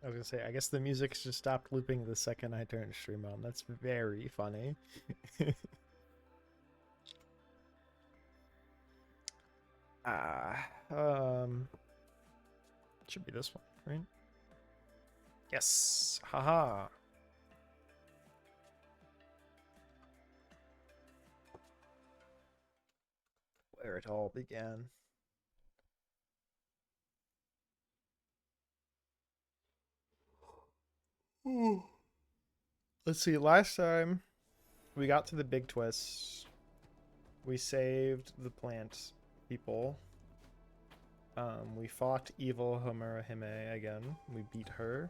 I was gonna say, I guess the music just stopped looping the second I turned stream on. That's very funny. Ah, should be this one, right? Yes, haha. Where it all began. Ooh. Let's see, last time we got to the big twist. We saved the plant people. We fought evil Homura Hime again. We beat her.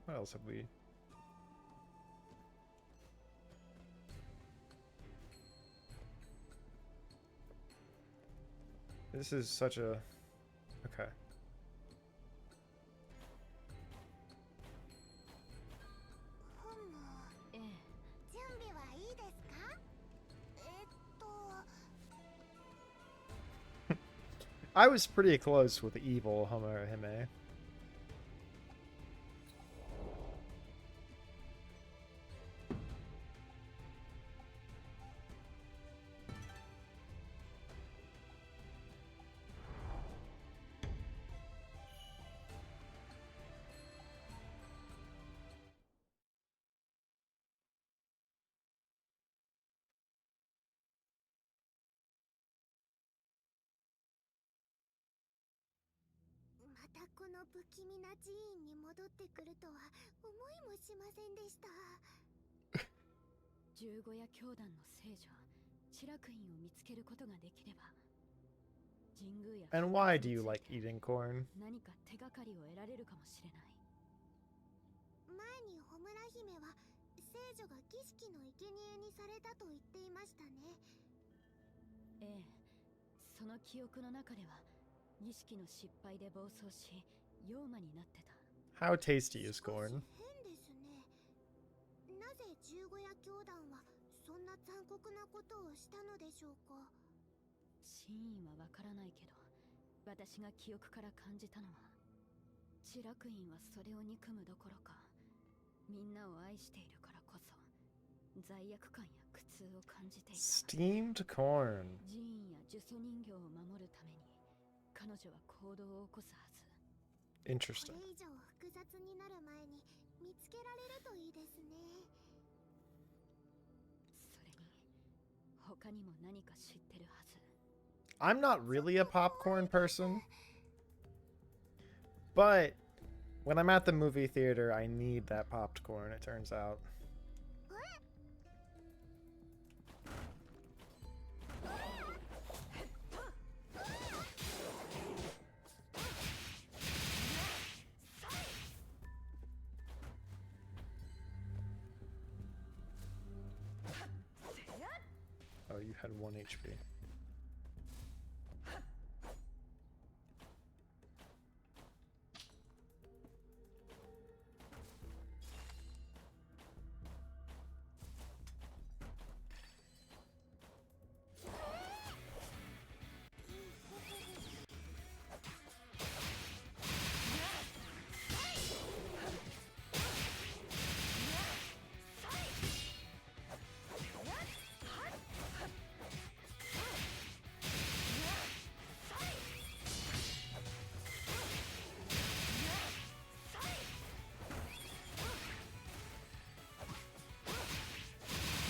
What else have we? This is such a... Okay. I was pretty close with evil Homura Hime. And why do you like eating corn? How tasty is corn? Steamed corn. Interesting. I'm not really a popcorn person, but when I'm at the movie theater, I need that popped corn, it turns out. Oh, you had 1 HP.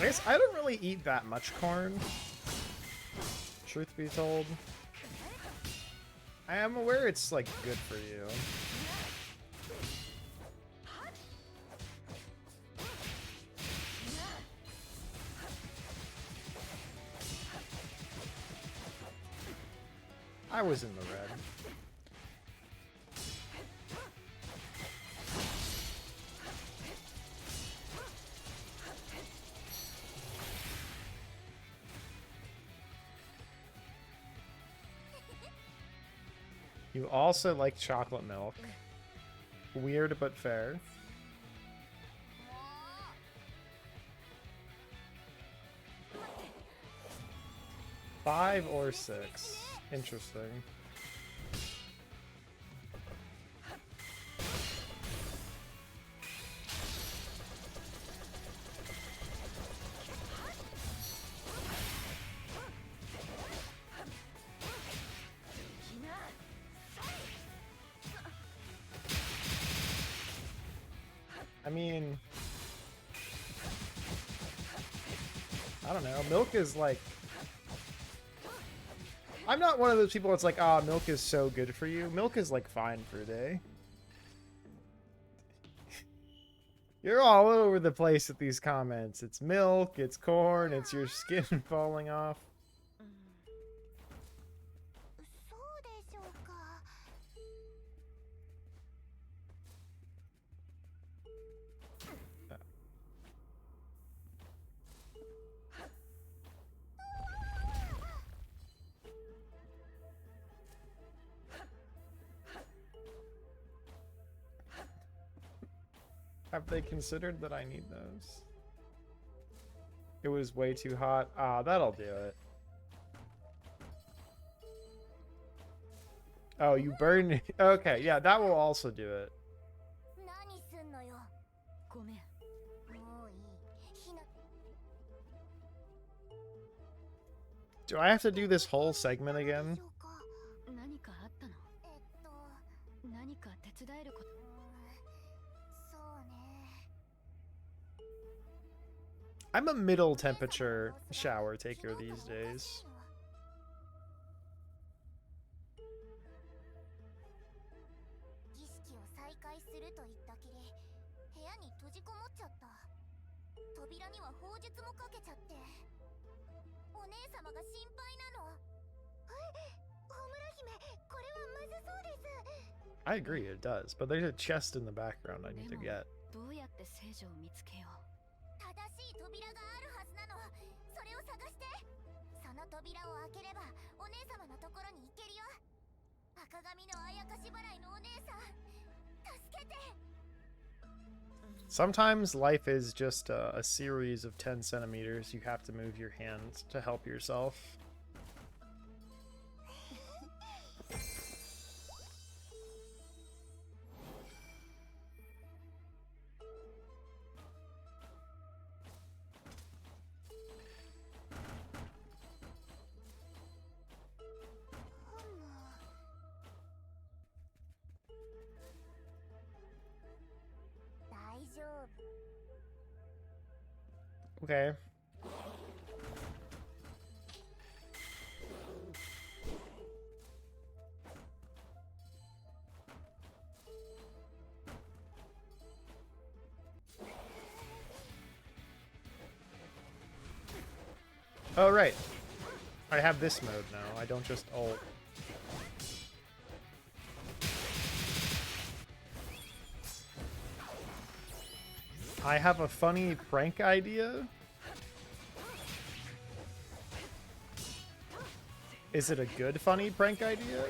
I guess I don't really eat that much corn, truth be told. I am aware it's, like, good for you. I was in the red. You also like chocolate milk. Weird but fair. Five or 6. Interesting. I mean, I don't know. Milk is like... I'm not one of those people that's like, ah, milk is so good for you. Milk is like fine for a day. You're all over the place with these comments. It's milk, it's corn, it's your skin falling off. Have they considered that I need those? It was way too hot. Ah, that'll do it. Oh, you burn... Okay, yeah, that will also do it. Do I have to do this whole segment again? I'm a middle temperature shower taker these days. I agree, it does, but there's a chest in the background I need to get. Sometimes life is just a series of 10 centimeters. You have to move your hand to help yourself. Okay. Oh, right. I have this mode now. I don't just ult. I have a funny prank idea. Is it a good funny prank idea?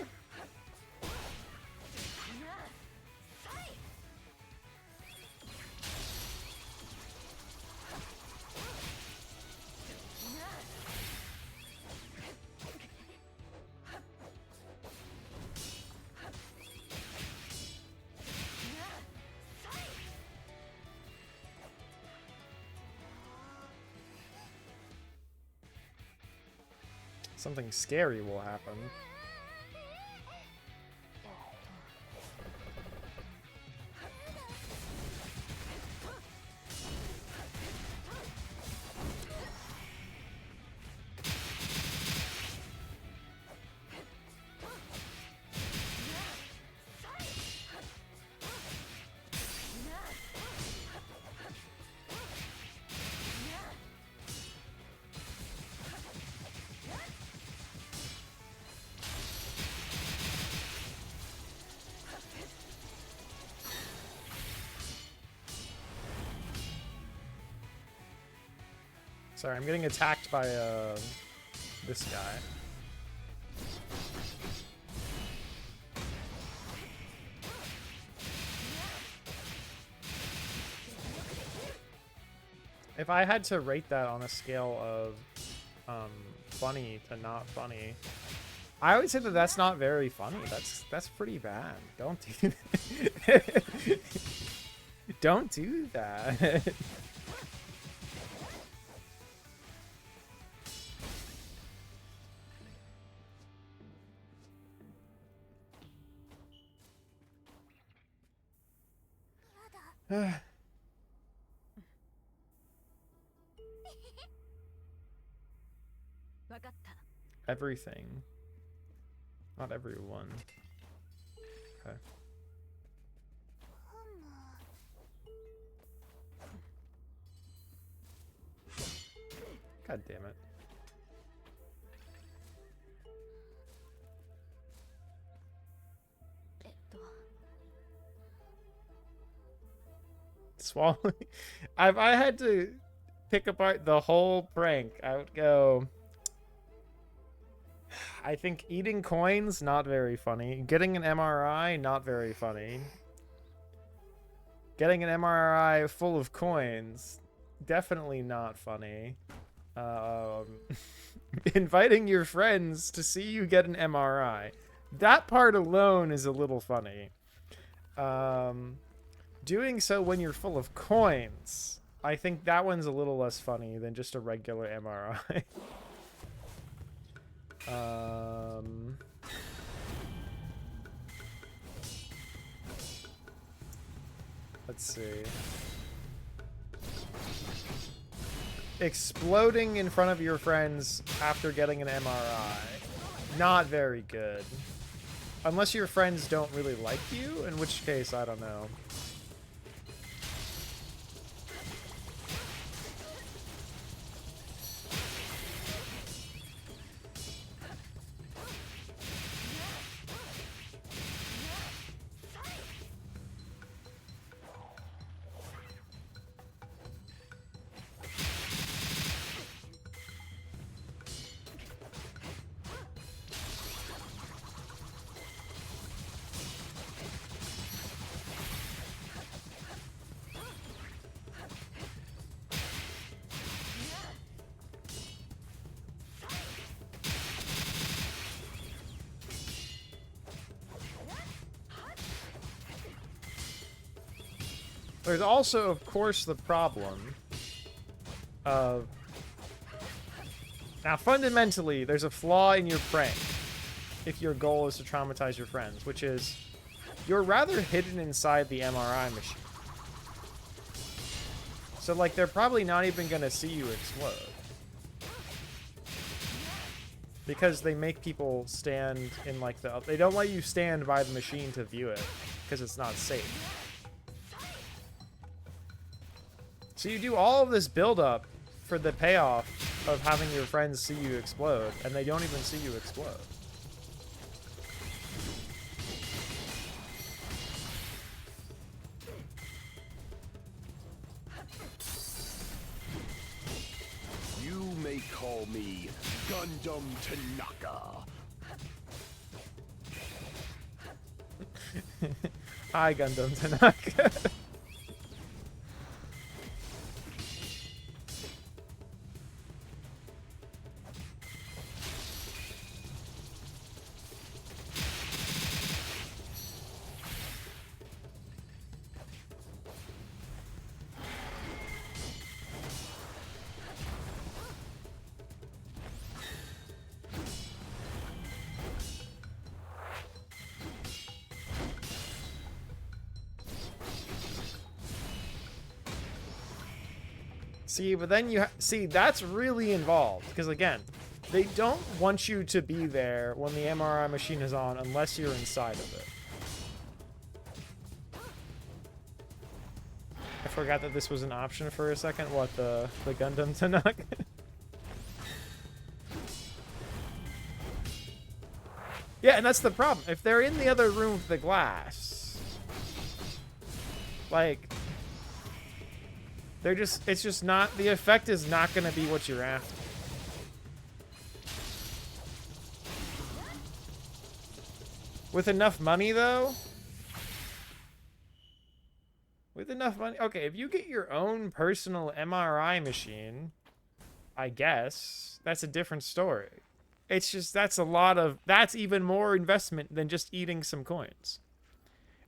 Something scary will happen. Sorry, I'm getting attacked by this guy. If I had to rate that on a scale of funny to not funny, I would say that that's not very funny. That's pretty bad. Don't do that. Don't do that. Everything. Not everyone. Okay. God damn it. Swallowing. If I had to pick apart the whole prank, I would go. I think eating coins, not very funny. Getting an MRI, not very funny. Getting an MRI full of coins, definitely not funny. Inviting your friends to see you get an MRI. That part alone is a little funny. Doing so when you're full of coins, I think that one's a little less funny than just a regular MRI. Let's see. Exploding in front of your friends after getting an MRI. Not very good. Unless your friends don't really like you, in which case, I don't know. There's also, of course, the problem of... Now, fundamentally, there's a flaw in your prank if your goal is to traumatize your friends, which is you're rather hidden inside the MRI machine. So, like, they're probably not even going to see you explode. Because they make people stand in, like, the... They don't let you stand by the machine to view it, because it's not safe. So you do all of this build-up for the payoff of having your friends see you explode, and they don't even see you explode. You may call me Gundam Tanaka. Hi, Gundam Tanaka. See, but then see, that's really involved. Because, again, they don't want you to be there when the MRI machine is on unless you're inside of it. I forgot that this was an option for a second. What, the Gundam Tanaka? Yeah, and that's the problem. If they're in the other room with the glass, like... They're just, it's just not, the effect is not going to be what you're after. With enough money, though? With enough money? Okay, if you get your own personal MRI machine, I guess, that's a different story. It's just, that's a lot of, that's even more investment than just eating some coins.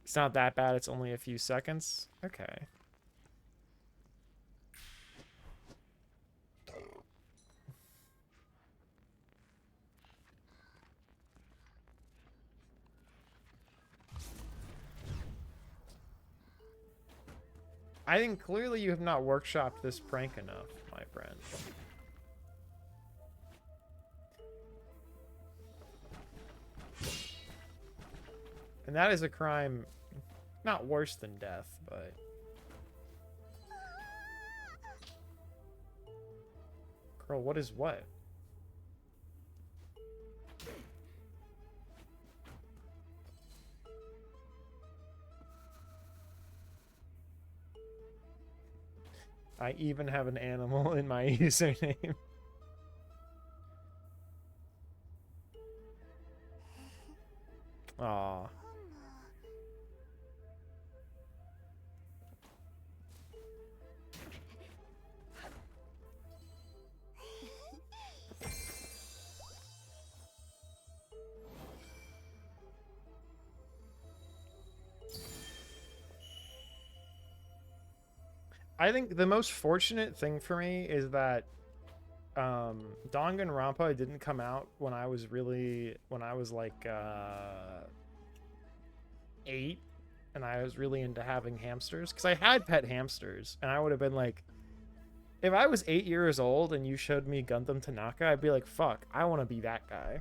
It's not that bad, it's only a few seconds. Okay. I think clearly you have not workshopped this prank enough, my friend. And that is a crime not worse than death, but... Girl, what is what? I even have an animal in my username. Aw. I think the most fortunate thing for me is that Danganronpa didn't come out when I was like 8 and I was really into having hamsters, because I had pet hamsters and I would have been like, if I was 8 years old and you showed me Gundam Tanaka, I'd be like, fuck, I want to be that guy.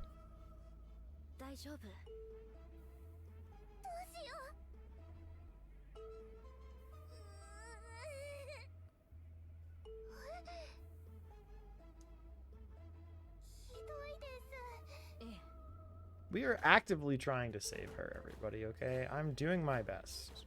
We are actively trying to save her, everybody, okay? I'm doing my best.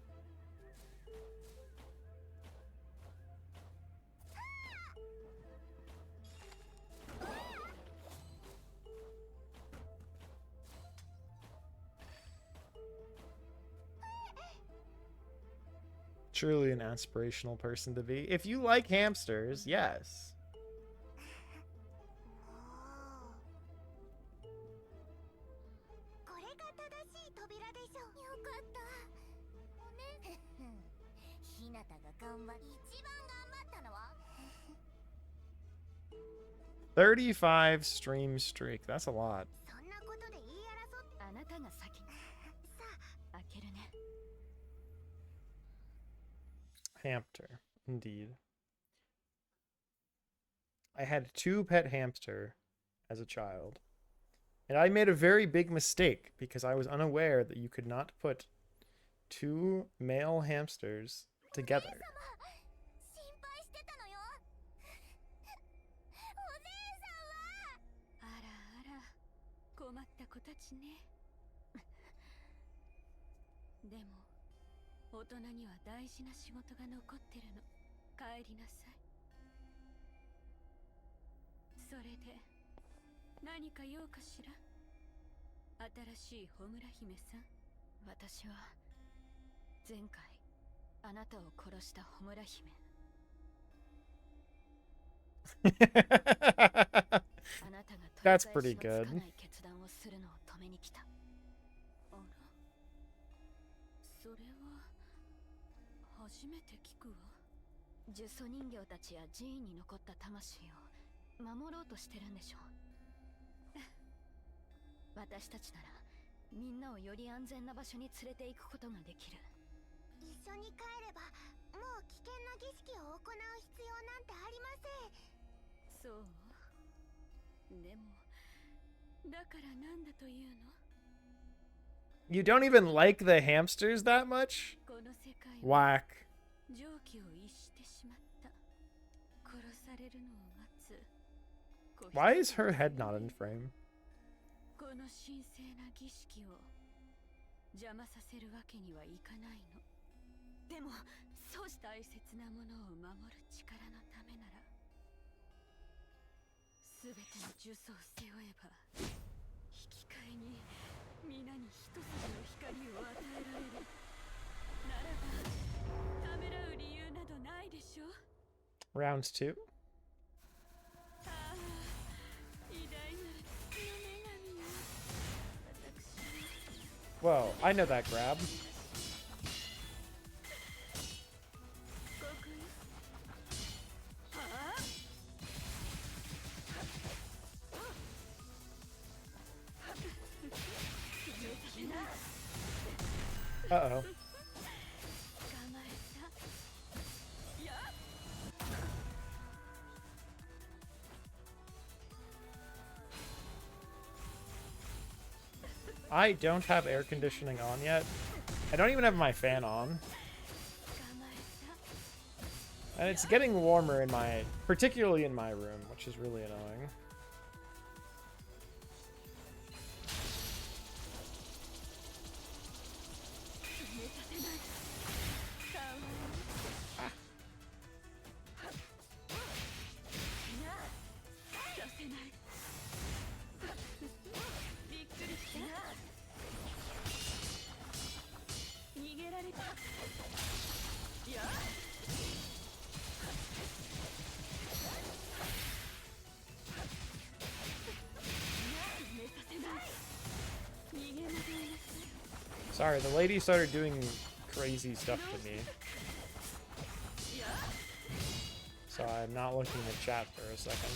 Truly an aspirational person to be. If you like hamsters, yes. $35 stream streak. That's a lot. Hamster, indeed. I had 2 pet hamster as a child. And I made a very big mistake because I was unaware that you could not put 2 male hamsters together. That's pretty good. You don't even like the hamsters that much? Whack. Why is her head not in frame? Round 2. Whoa, I know that grab. Uh-oh. I don't have air conditioning on yet. I don't even have my fan on. And it's getting warmer in my, particularly in my room, which is really annoying. Sorry, the lady started doing crazy stuff to me. So I'm not looking at chat for a second.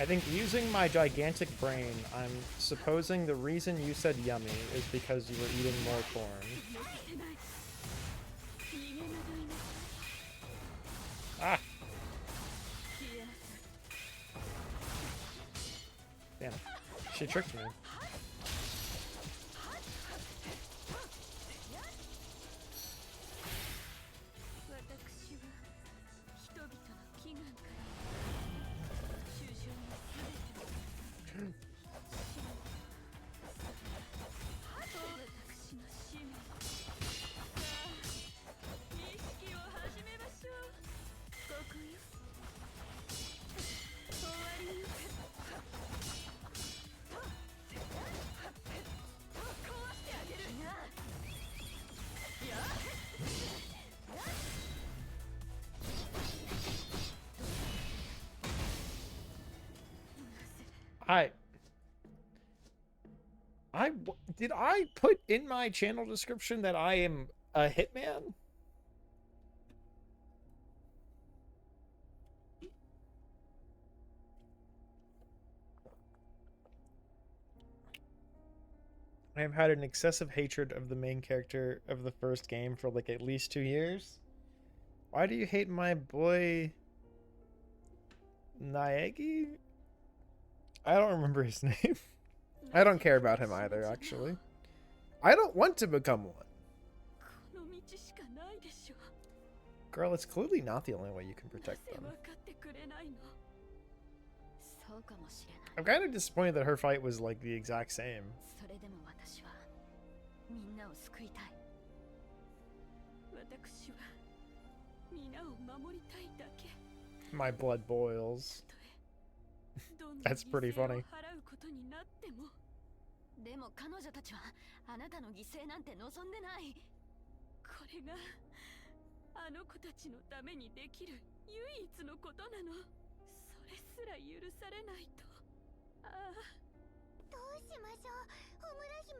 I think using my gigantic brain, I'm supposing the reason you said yummy is because you were eating more corn. Ah! Damn. She tricked me. Did I put in my channel description that I am a hitman? I have had an excessive hatred of the main character of the first game for like at least 2 years. Why do you hate my boy Naegi? I don't remember his name. I don't care about him either, actually. I don't want to become one. Girl, it's clearly not the only way you can protect them. I'm kind of disappointed that her fight was like the exact same. My blood boils. That's pretty funny. でも彼女たちはあなたの犠牲なんて望んでない。これがあの子たちのためにできる唯一のことなの。それすら許されないと。ああ。どうしましょう、ホムラ姫。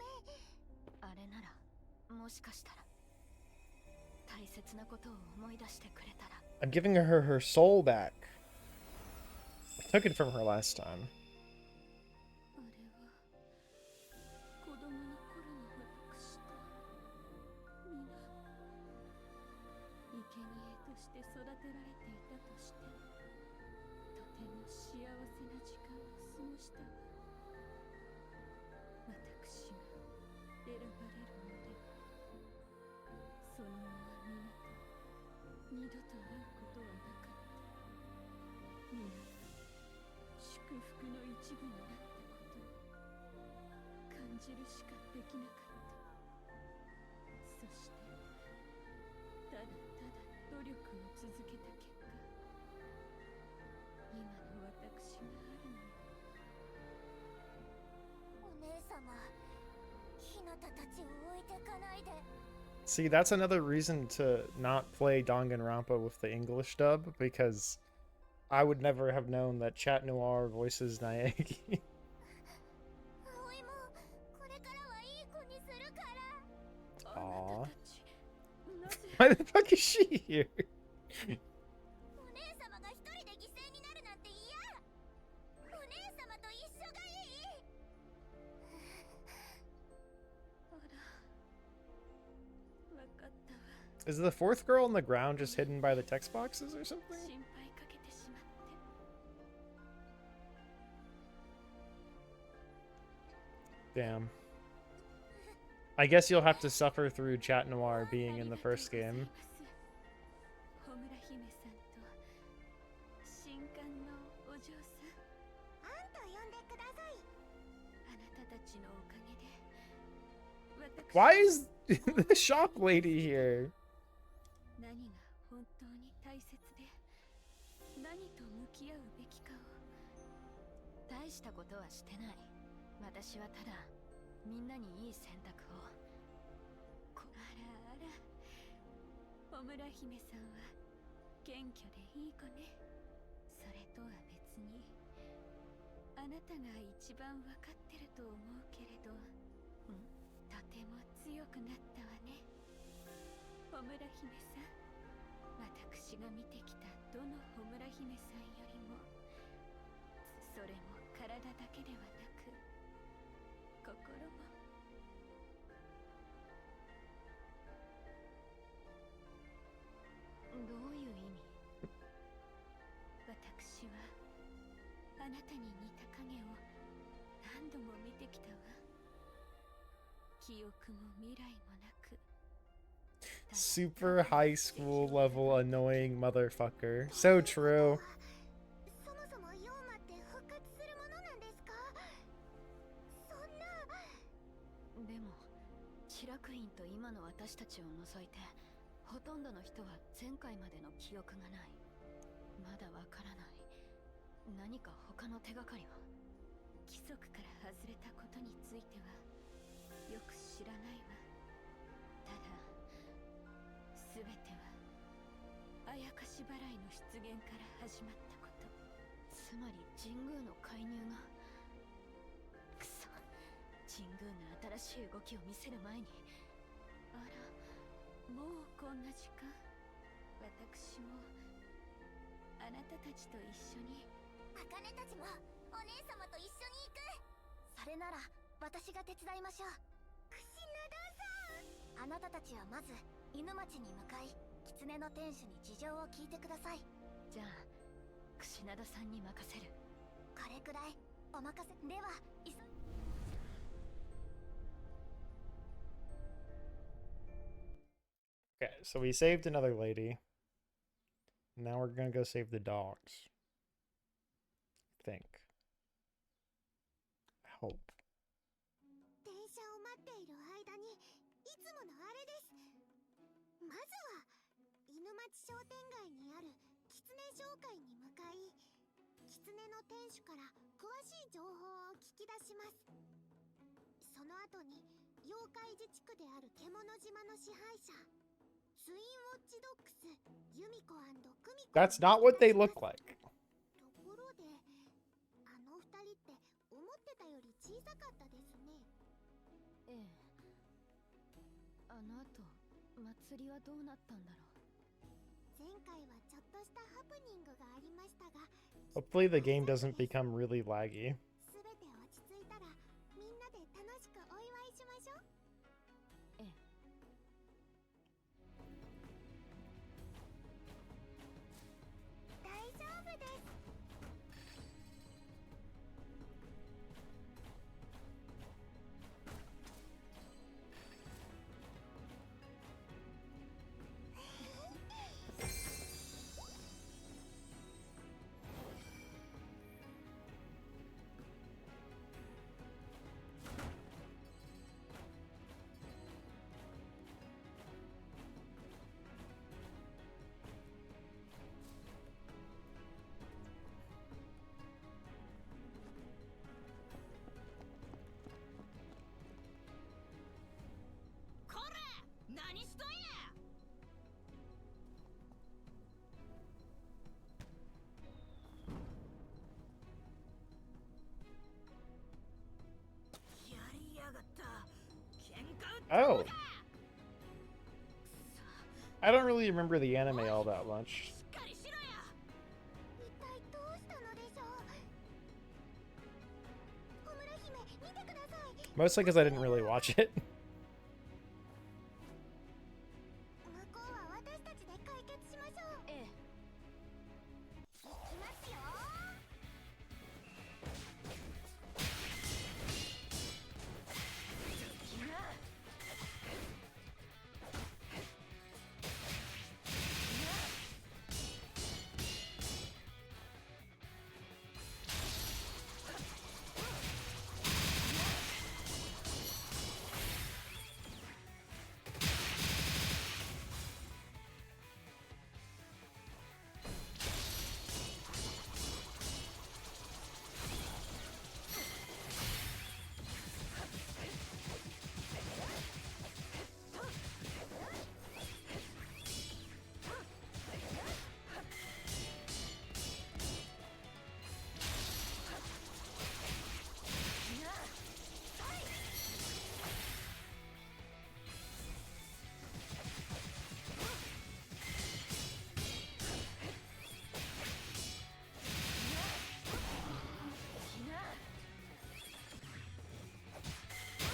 あれならもしかしたら大切なことを思い出してくれたら。I'm giving her her soul back. I took it from her last time. して育てられていたとしてとても幸せな時間を過ごしたわ。私が選ばれるのでそのまま皆と二度と会うことはなかった。皆が祝福の一部になったことを感じるしかできなかった。そしてただ努力を続けた結果、今の私があるのよ。お姉様、日向たちを置いてかないで。See, that's another reason to not play Danganronpa with the English dub, because I would never have known that Chat Noir voices Naegi. 葵もこれからはいい子にするから。あ Aw. なたたち、なぜ Why the fuck is she here? お姉様が一人で犠牲になるなんて嫌。お姉様と一緒がいい。ほら、わかったわ。 Is the fourth girl on the ground just hidden by the text boxes or something? 心配かけてしまって。 Damn. I guess you'll have to suffer through Chat Noir being in the first game. ホムラ姫さんと新刊のお嬢さん。あんと呼んでください。あなたたちのおかげで私 Why is the shop lady here? 何が本当に大切で何と向き合うべきかを。大したことはしてない。私はただみんなにいい選択を。あらあら、ホムラ姫さんは謙虚でいい子ね。それとは別にあなたが一番わかってると思うけれど、とても強くなったわね、ホムラ姫さん。私が見てきたどのホムラ姫さんよりも、それも体だけではなく心も。どういう意味？私はあなたに似た影を何度も見てきたわ。記憶も未来もなく。 Super high school level annoying motherfucker. So true. そもそもヨーマって復活するものなんですか？そんな。でもチラクインと今の私たちを除いてほとんどの人は前回までの記憶がない。まだわからない。何か他の手がかりは？規則から外れたことについてはよく知らないわ。ただ全てはあやかし払いの出現から始まったこと。つまり神宮の介入が。くそ、神宮が新しい動きを見せる前に。あら、もうこんな時間。私もあなたたちと一緒に。茜たちもお姉様と一緒に行く。それなら私が手伝いましょう。クシナダさん、あなたたちはまず犬町に向かい、狐の店主に事情を聞いてください。じゃあクシナダさんに任せる。これくらいお任せでは。Okay, so we saved another lady. Now we're gonna go save the dogs. I think. I hope. 電車を待っている間にいつものあれです。まずは犬町商店街にある狐商会に向かい、狐の店主から詳しい情報を聞き出します。その後に妖怪自治区である獣島の支配者ツインウォッチドッグスユミコ&クミコ。 That's not what they look like. ところであの二人って思ってたより小さかったですね。ええ。あの後祭りはどうなったんだろう。前回はちょっとしたハプニングがありましたが、 Hopefully the game doesn't become really laggy. すべて落ち着いたらみんなで楽しくお祝いしましょう。ええ。大丈夫です。Oh. I don't really remember the anime all that much. しっかりしろや。一体どうしたのでしょう。ホムラ姫、見てください。 Mostly because I didn't really watch it. 向こうは私たちで解決しましょう。ええ。行きますよ。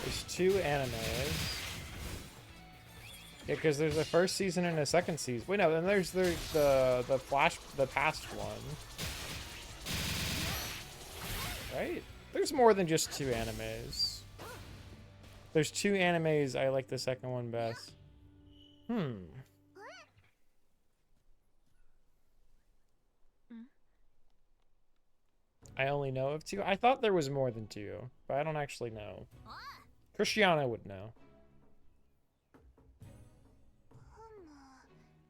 There's 2 animes. Yeah, because there's a first season and a second season. Wait, no, then there's the past one. Right? There's more than just 2 animes. There's 2 animes. I like the second one best. I only know of 2. I thought there was more than 2, but I don't actually know. Christiana would know.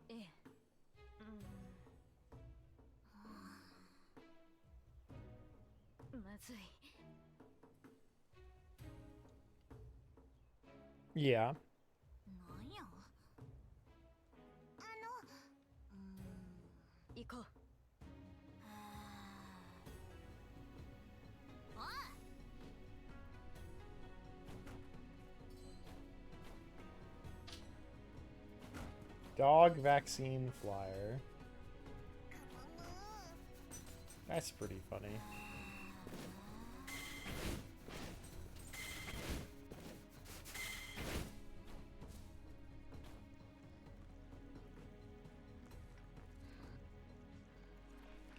ええ。まずい。 Yeah. なんや。行こう。Dog vaccine flyer. That's pretty funny.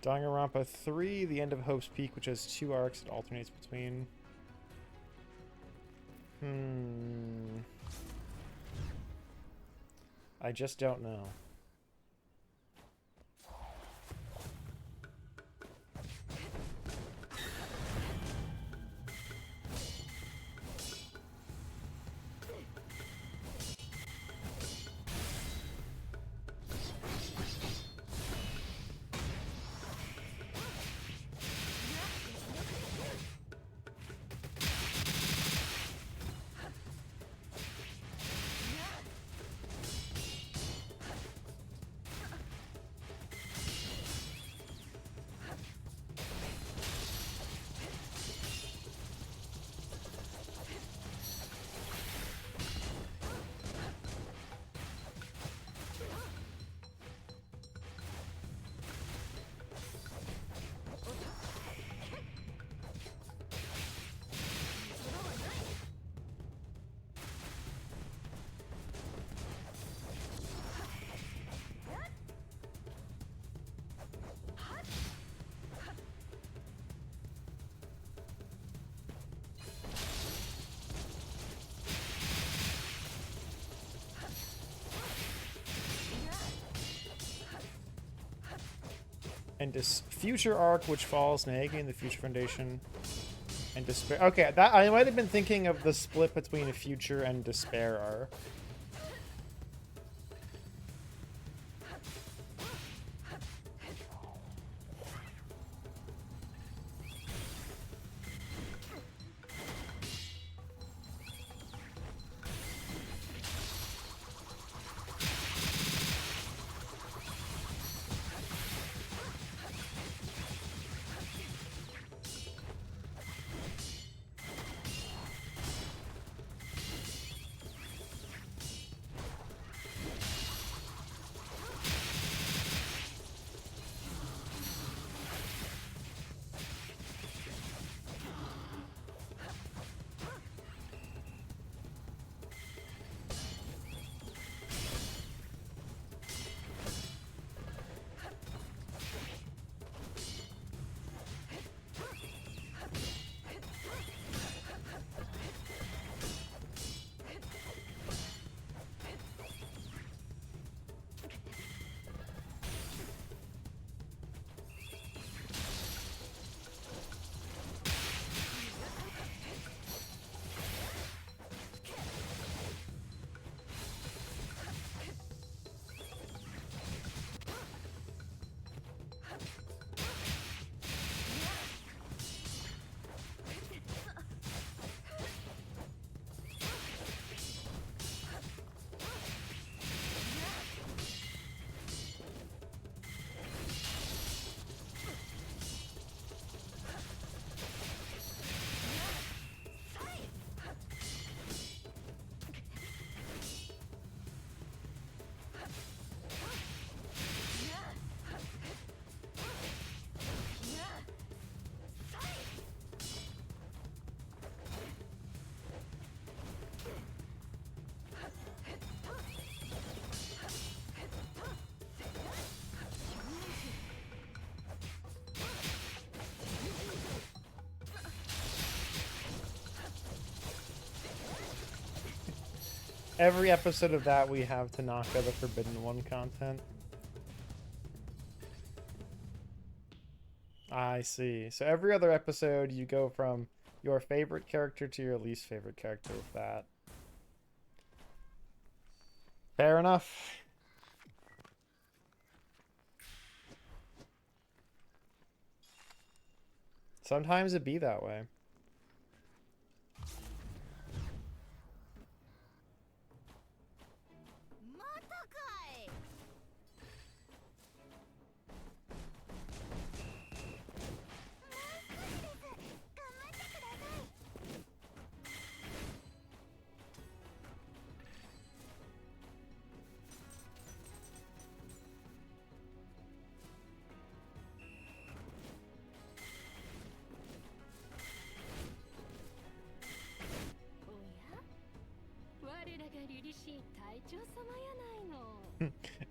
Danganronpa 3, The End of Hope's Peak, which has 2 arcs it alternates between. I just don't know. And Future Arc, which follows Nagi and the Future Foundation, and Despair. Okay, that I might have been thinking of the split between a Future and Despair arc. Every episode of that, we have Tanaka the Forbidden One content. I see. So every other episode, you go from your favorite character to your least favorite character with that. Fair enough. Sometimes it be that way.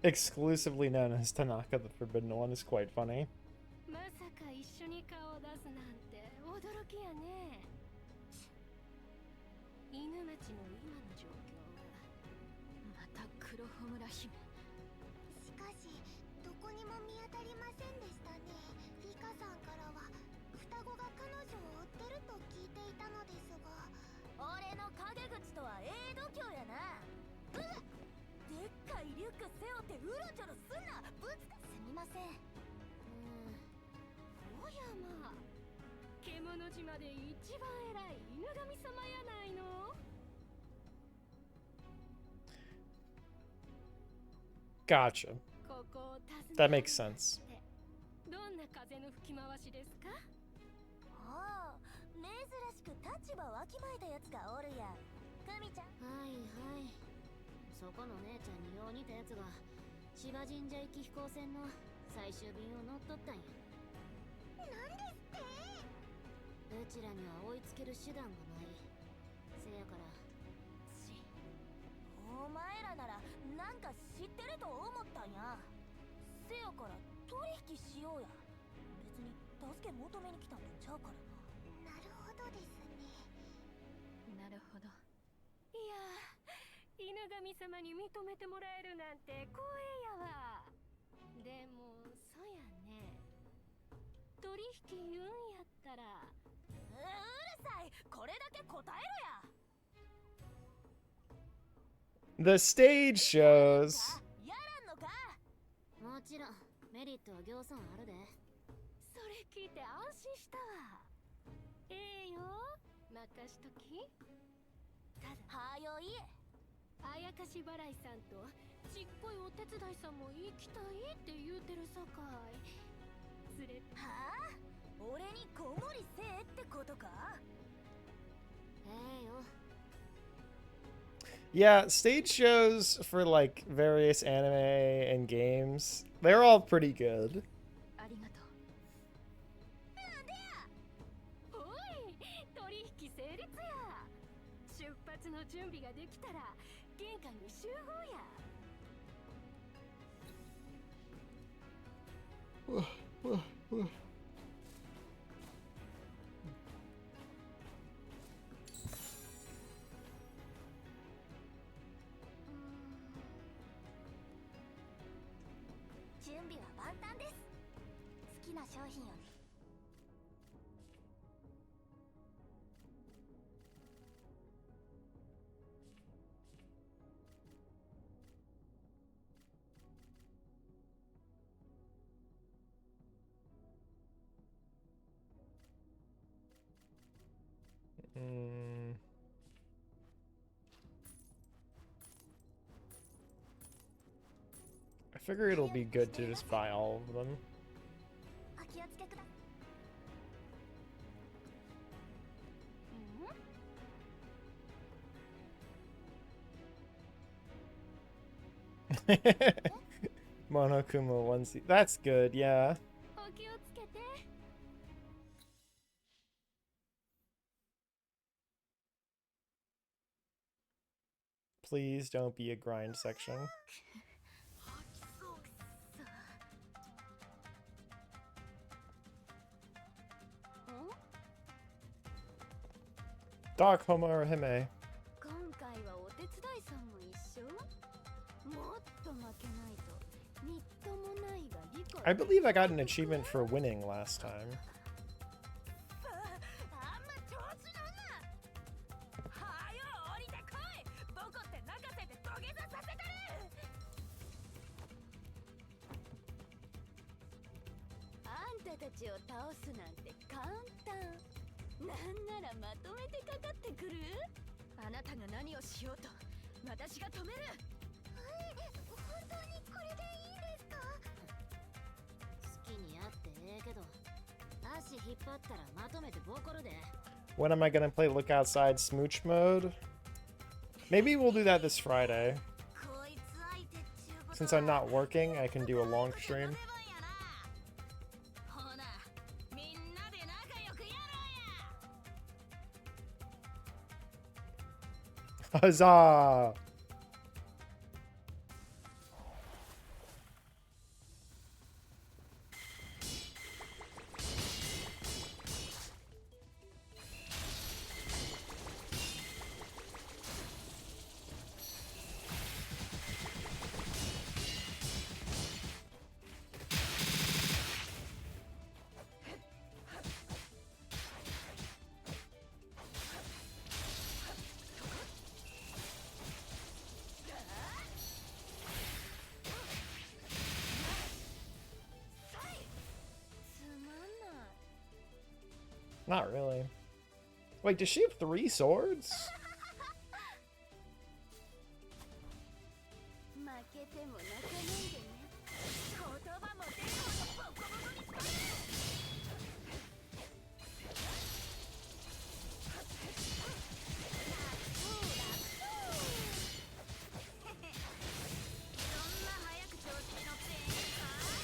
Exclusively known as Tanaka the Forbidden One is quite funny. まさか一緒に顔を出すなんて驚きやね。犬町の今の状況はまた黒ホムラ姫。しかしどこにも見当たりませんでしたね。リカさんからは双子が彼女を追ってると聞いていたのですが、俺の陰口とは度胸やな。でっかいリュック背負ってうろちょろすんな。すみません。おやまあ、獣島で一番偉い犬神様やないの。Gotcha. ここを訪ね That makes sense. どんな風の吹き回しですか？ああ、珍しく立場わきまえたやつがおるやん。クミちゃん。はいはい。そこの姉ちゃんによう似たやつが芝神社行き飛行船の最終便を乗っとったんや。なんですって？うちらには追いつける手段がない。せやからお前らならなんか知ってると思ったんや。せやから取引しようや。別に助け求めに来たんとちゃうからな。なるほどですね。なるほど。いやー、犬神様に認めてもらえるなんて光栄やわ。でもそやね、取引言うんやったら。うるさい、これだけ答えろや。 The stage shows. やらんのか？もちろんメリットはぎょうさんあるで。それ聞いて安心したわ。ええよ、任しとき。はよいえ。あやかし払いさんとちっこいお手伝いさんも行きたいって言うてるさかい。連れはあ？俺に子守せえってことか？ええよ。Yeah, stage shows for like various anime and games, they're all pretty good. ありがとう。なんでや？おい、取引成立や。出発の準備ができたら玄関に集合や。準備は万端です。好きな商品をね。I figure it'll be good to just buy all of them. お気をつけください。 Monokuma onesie. That's good, yeah. お気をつけて。Please don't be a grind section. Doc Homura Hime. 今回はお手伝いさんもい I believe I got an achievement for winning last time. あんま調子乗んな。はよ降りてこい。ボコって泣かせて土下座させたる。あんたたちを倒すなんて簡単。なんならまとめてかかってくる。あなたが何をしようと私が止める。本当にこれでいいんですか。好きにあってええけど、足引っ張ったらまとめてボコるで。 When am I gonna play Look Outside Smooch mode? Maybe we'll do that this Friday. こいつ相手っちゅうことは Since I'm not working, I can do a long stream. ほなみんなで仲良くやろうや。 Huzzah! Not really. Wait, does she have 3 swords? 負けても泣かないでね。言葉も出るほどボコボコにされる。そんな早く調子に乗っていいか。あ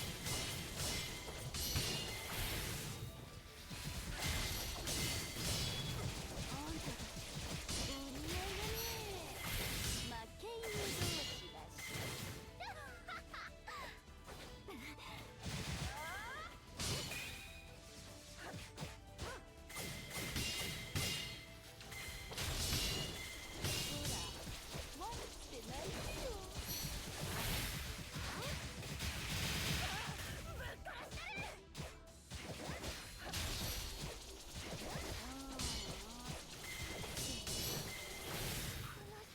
んたたちお似合いだね。負け犬同士だし。ほら、悪くてないよ。ぶっ殺してる。この人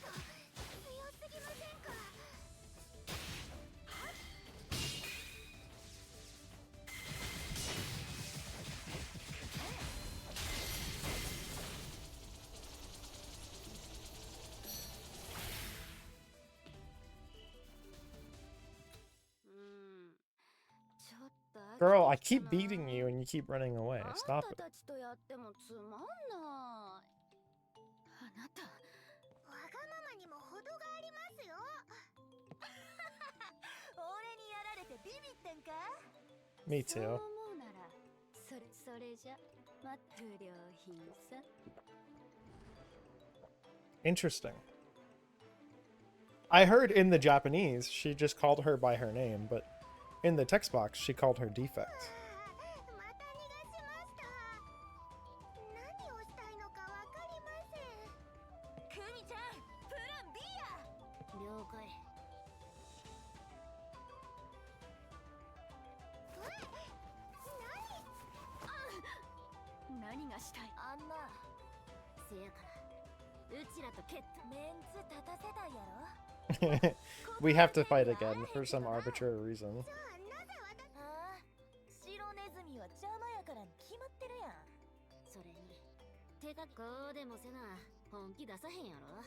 強すぎませんか。 ちょっと飽きてきたな。 Girl, I keep beating you and you keep running away. あ Stop ん it. たたちとやってもつまんない。あなたわがままにも程がありますよ。俺にやられてビビったんか。 Me そう too. 思うならそれじゃ不良品さ。 Interesting. I heard in the Japanese she just called her by her name, but in the text box she called her defect. また逃がしました。何をしたいのかわかりません。クミちゃん、プラン B や。了解。何がしたい。あんなせやからうちらと決闘。メンツ立たせたいやろ。 We have to fight again for some arbitrary reason. じゃあなぜ私。ああ、白ネズミは邪魔やからに決まってるやん。それに手がこうでもせな本気出さへんやろ。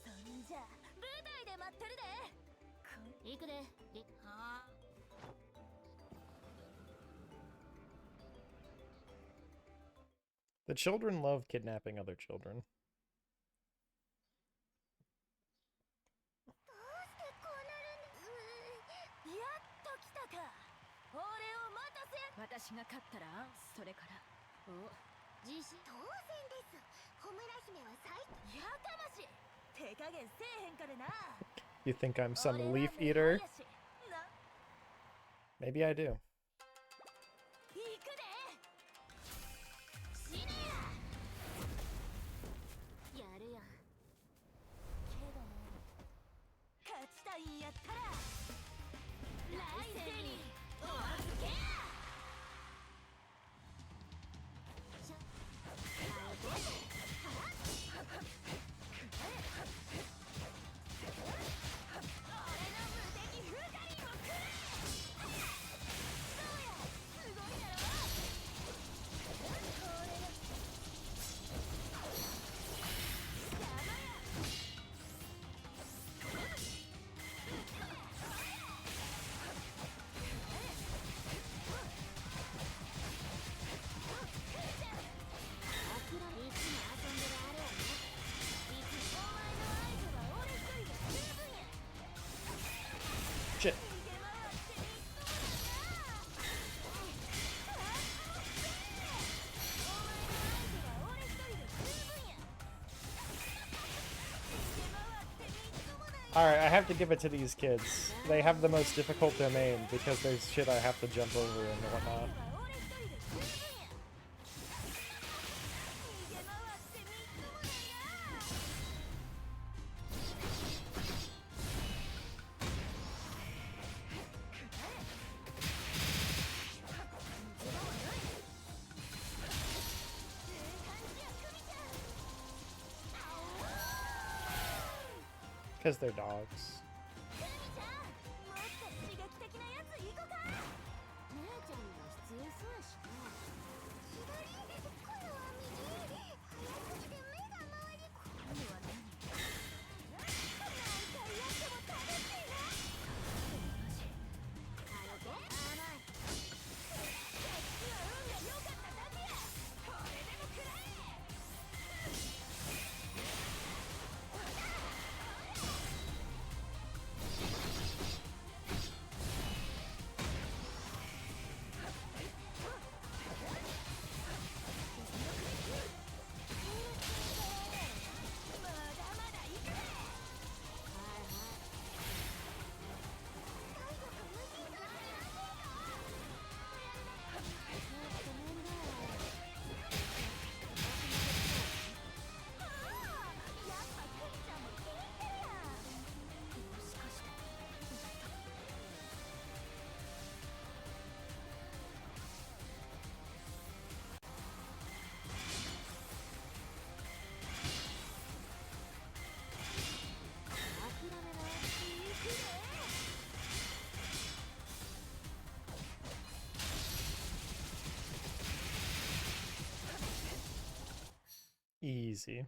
そんじゃ舞台で待ってるで。行くで。はあ。 The children love kidnapping other children. どうしてこうなるんです。やっと来たか。俺を待たせ。私が勝ったらそれから。お、自信。当然です。ホムラ姫は最やかましい。手加減せえへんからな。 You think I'm some leaf eater? Maybe I do. 行くで。死ねや。やるやん。けど勝ちたいんやったら来世に Alright, I have to give it to these kids. They have the most difficult domain because there's shit I have to jump over and whatnot. Because they're dogs. 'Easy.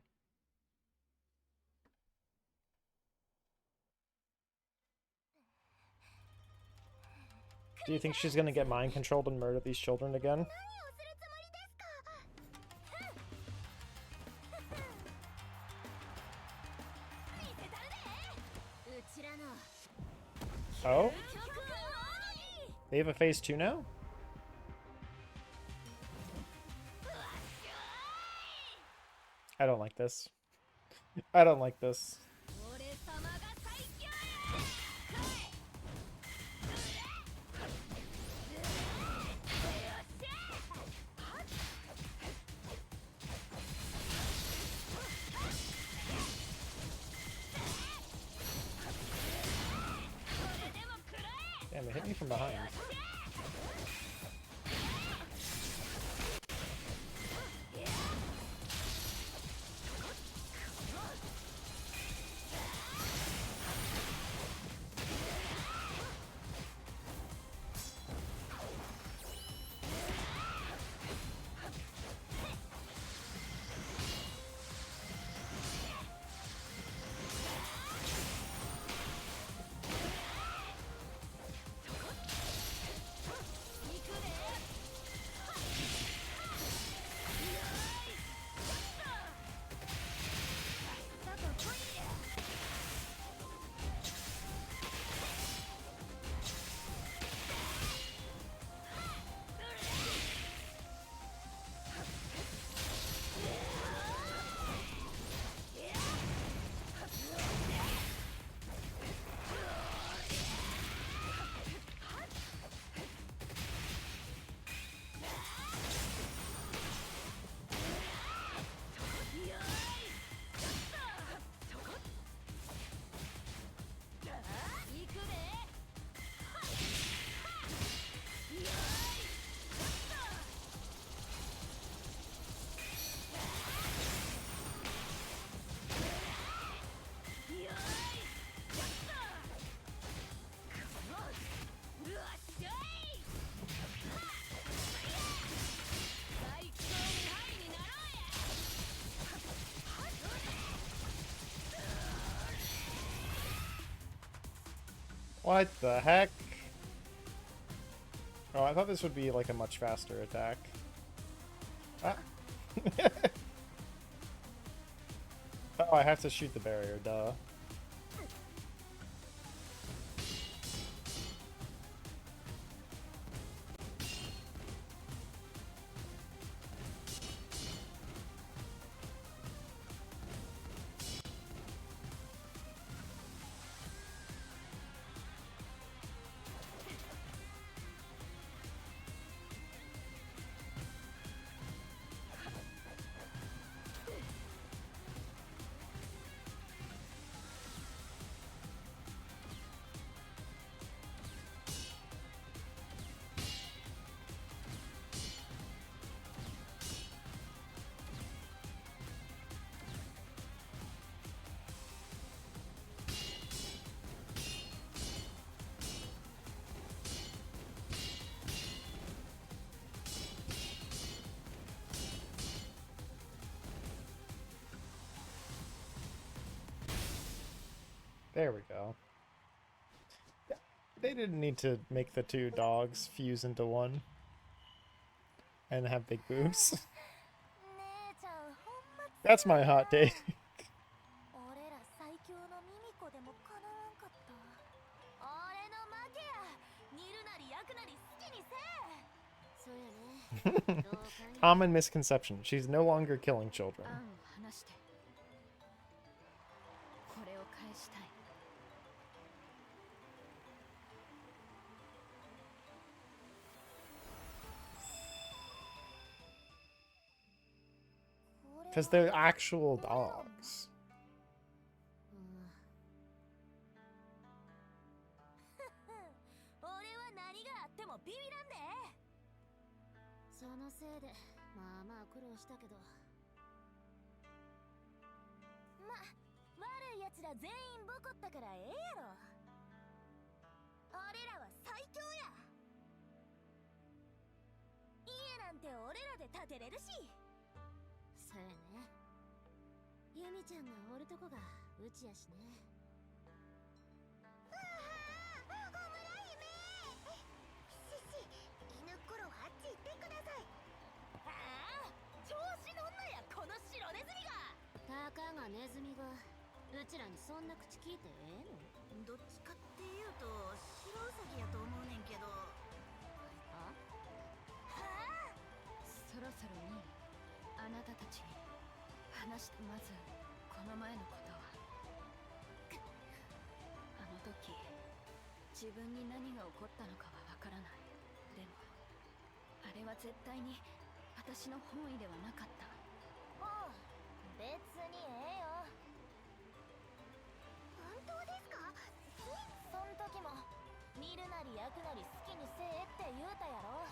Do you think she's gonna get mind controlled and murder these children again? Oh? They have a phase 2 now? I don't like this. I don't like this. Damn, it hit me from behind. What the heck? Oh, I thought this would be like a much faster attack. Ah. Oh, I have to shoot the barrier, duh. There we go. They didn't need to make the two dogs fuse into one and have big boobs. 姉ちゃんほんま That's my hot take. 俺ら最強のミミコでもかなわんかった俺の負けや煮るなり焼くなり好きにせえそうやね。どう考え Common misconception. She's no longer killing children. 案を話してこれを返したい Because they're actual dogs. うん俺は何があってもビビらんでそのせいでまあまあ苦労したけどま悪い奴ら全員ボコったからええやろ俺らは最強や家なんて俺らで建てれるしそうやね。ユミちゃんがおるとこがうちやしね。ホムラ姫犬っころはあっち行ってくださいああ調子乗んなやこの白ネズミがたかがネズミがうちらにそんな口聞いてええの？どっちかっていうと白ウサギやと思うねんけどあ？はあそろそろいいあなたたちに話してまずこの前のことはあの時自分に何が起こったのかはわからないでもあれは絶対に私の本意ではなかったああ別にええよ本当ですかそん時も煮るなり焼くなり好きにせえって言うたやろ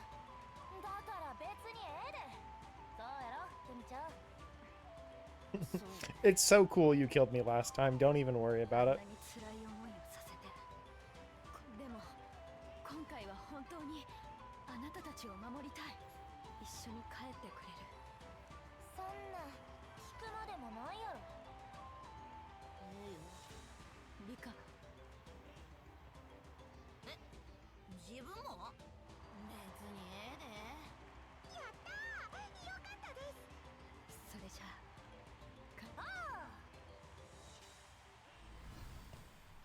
だから別にええでそうやろユミちゃん It's so cool you killed me last time. Don't even worry about あ it. んなに辛い思いをさせてでも今回は本当にあなたたちを守りたい一緒に帰ってくれるそんな聞くまでもないやろええよ。リカ自分も別にええでやったーよかったですそれじゃあああ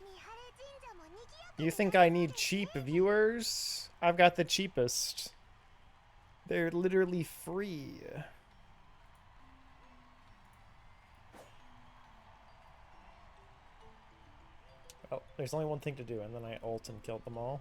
三晴神社もにぎやか You think I need cheap viewers? I've got the cheapest. They're literally free. Oh, there's only one thing to do, and then I ult and killed them all.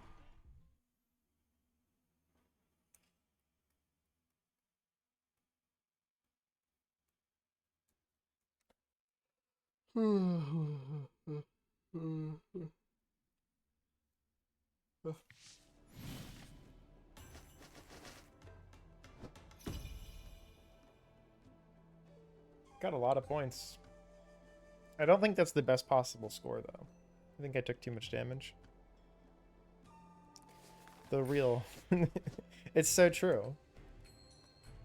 Got a lot of points. I don't think that's the best possible score, though. I think I took too much damage. The real... It's so true.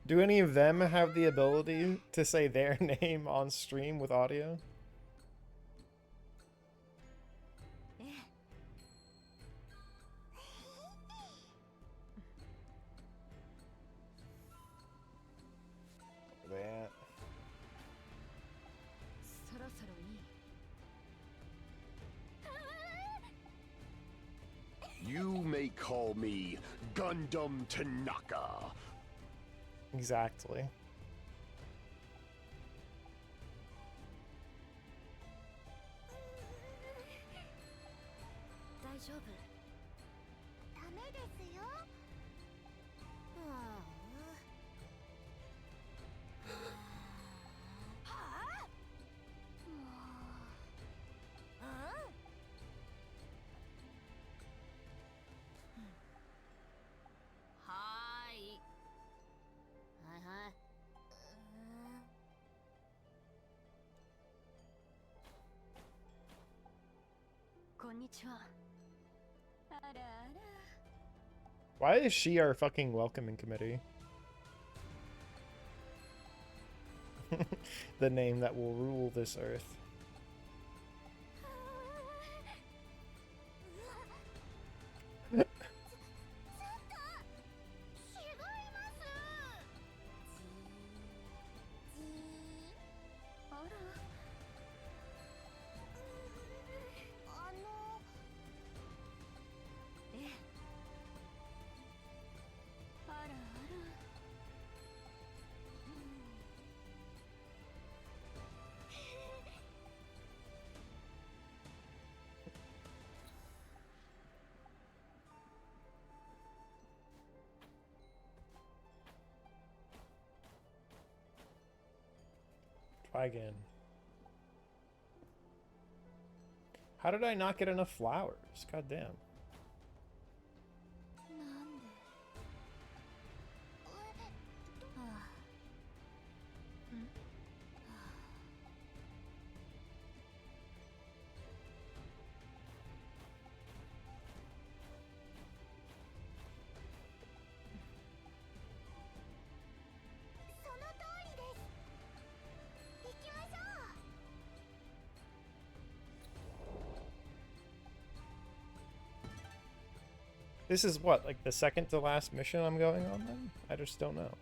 Do any of them have the ability to say their name on stream with audio? ええ That. そろそろいい You may call me Gundam Tanaka. Exactly. 大丈夫？ダメですよあはあうんはーいあ。はいはい。こんにちはあらあら Why is she our fucking welcoming committee? The name that will rule this earth. Try again. How did I not get enough flowers? God damn. なんであその通りです。行きましょう。 This is what, like the second to last mission I'm going on then? I just don't know.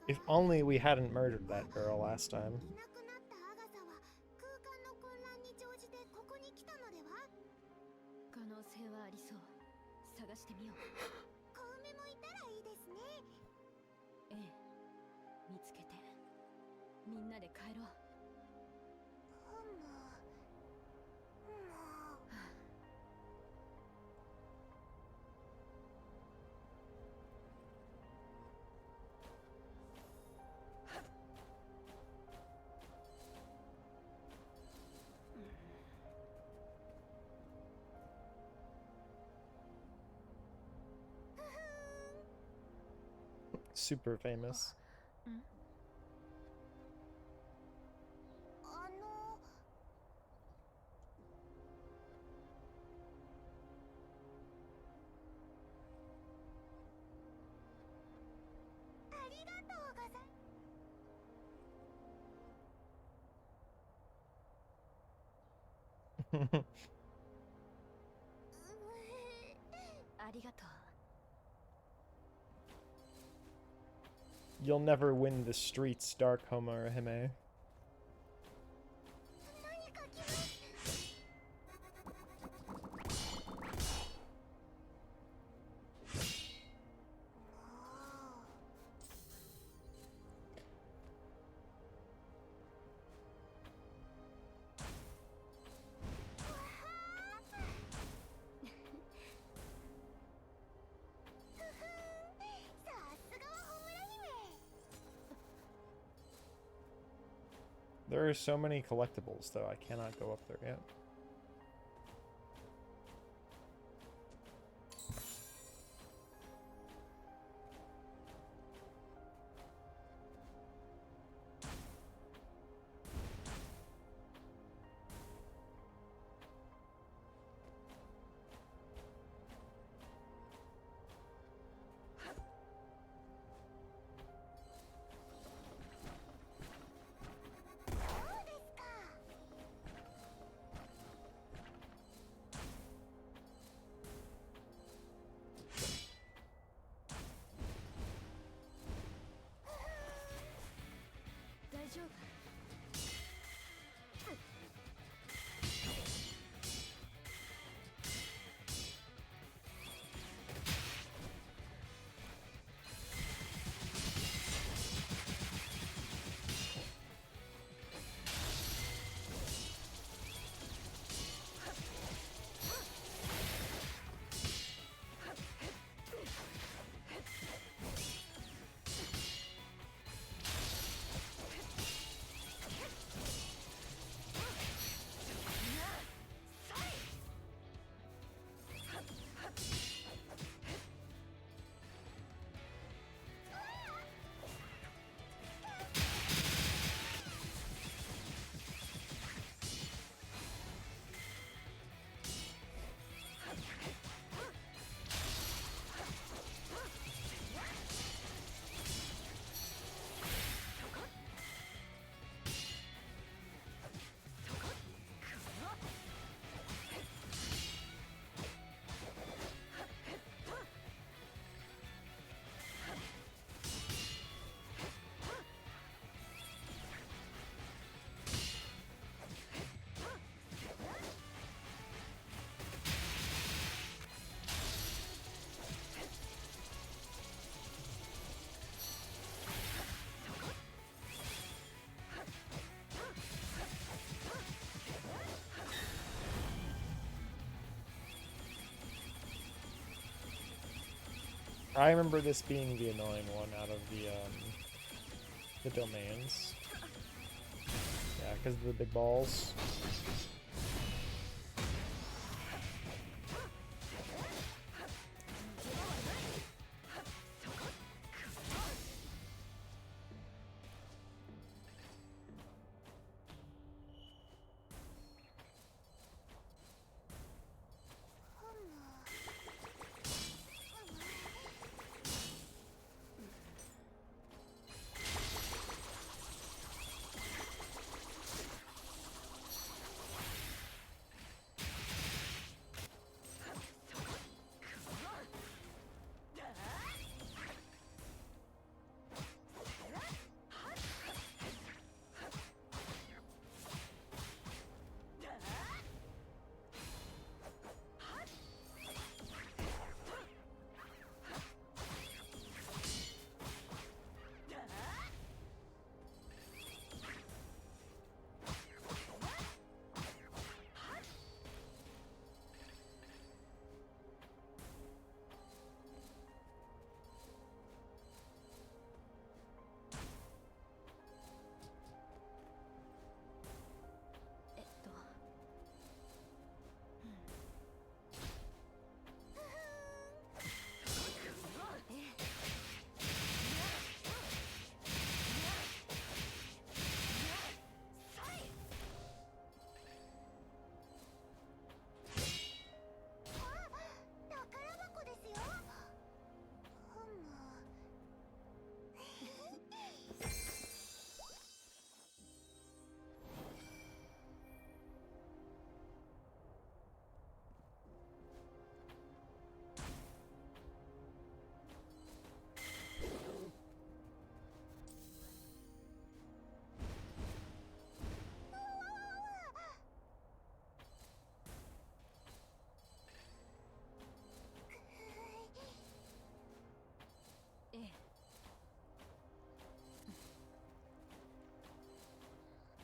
If only we hadn't murdered that girl last time. いなくなったアガサは空間の混乱に乗じてここに来たのでは？可能性はありそう。探してみよう。小梅もいたらいいですね。ええ、見つけてみんなで帰ろう。Super famous. ありがとうございます。ありがとう。 You'll never win the streets, Dark Homura Hime. 何か来ます。 There are so many collectibles, though I cannot go up there yet. I remember this being the annoying one out of the domains. Yeah, because of the big balls.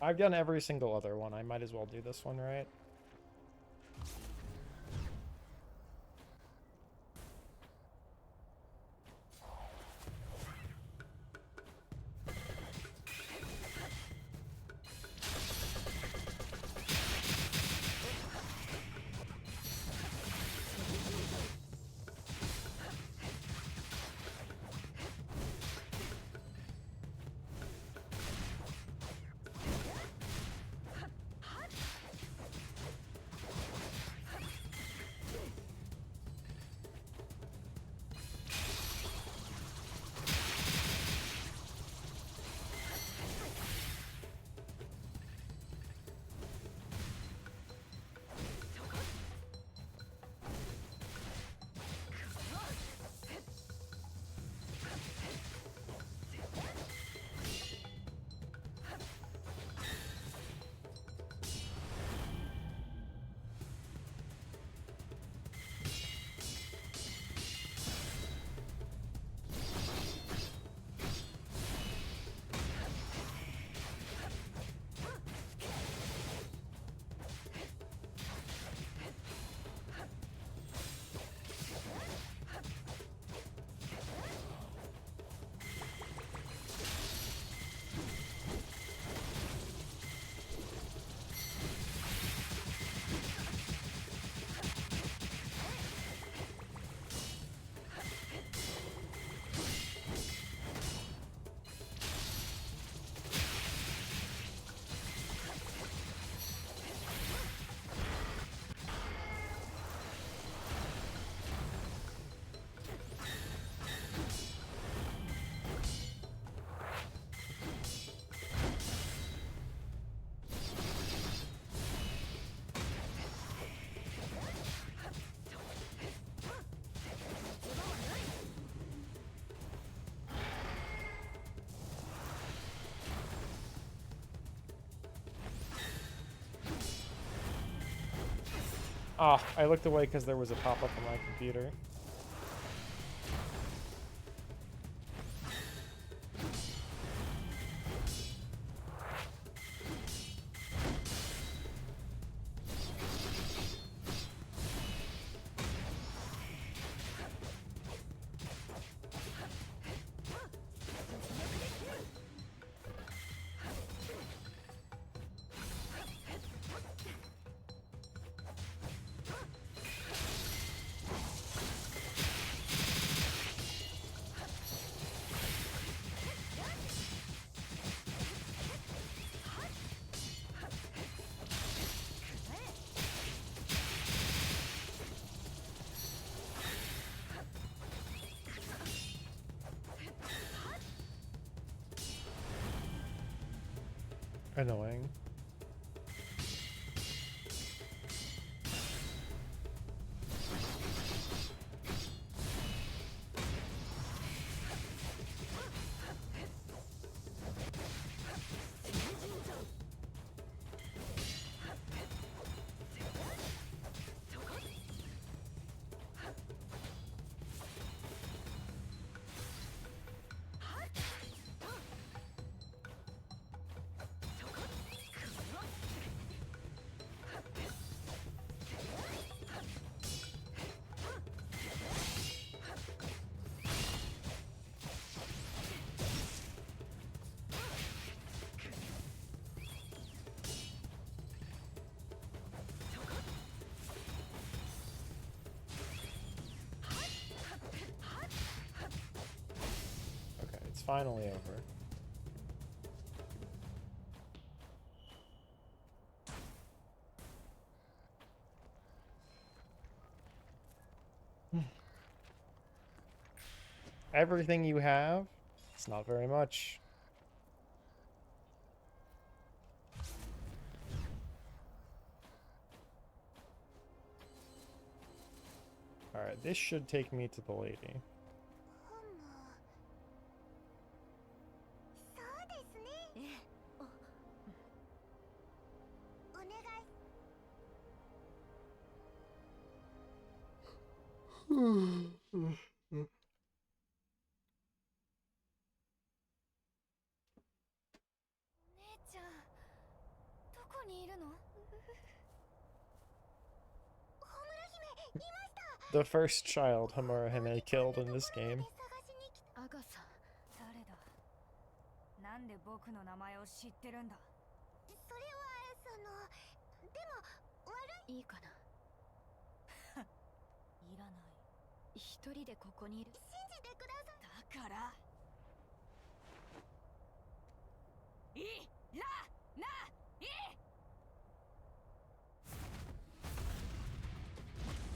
I've done every single other one. I might as well do this one, right? Ah, I looked away because there was a pop-up on my computer. Annoying. Okay, it's finally over. Everything you have? It's not very much. Alright, this should take me to the lady. そうですね。お願い。姉ちゃん、どこにいるの？Homura Hime、いました。 The first child Homura Hime killed in this game. アガサ、誰だ？なんで僕の名前を知ってるんだ？それはその、でも悪い。いいかな。いらない。一人でここにいる。信じてください。だから。いらない。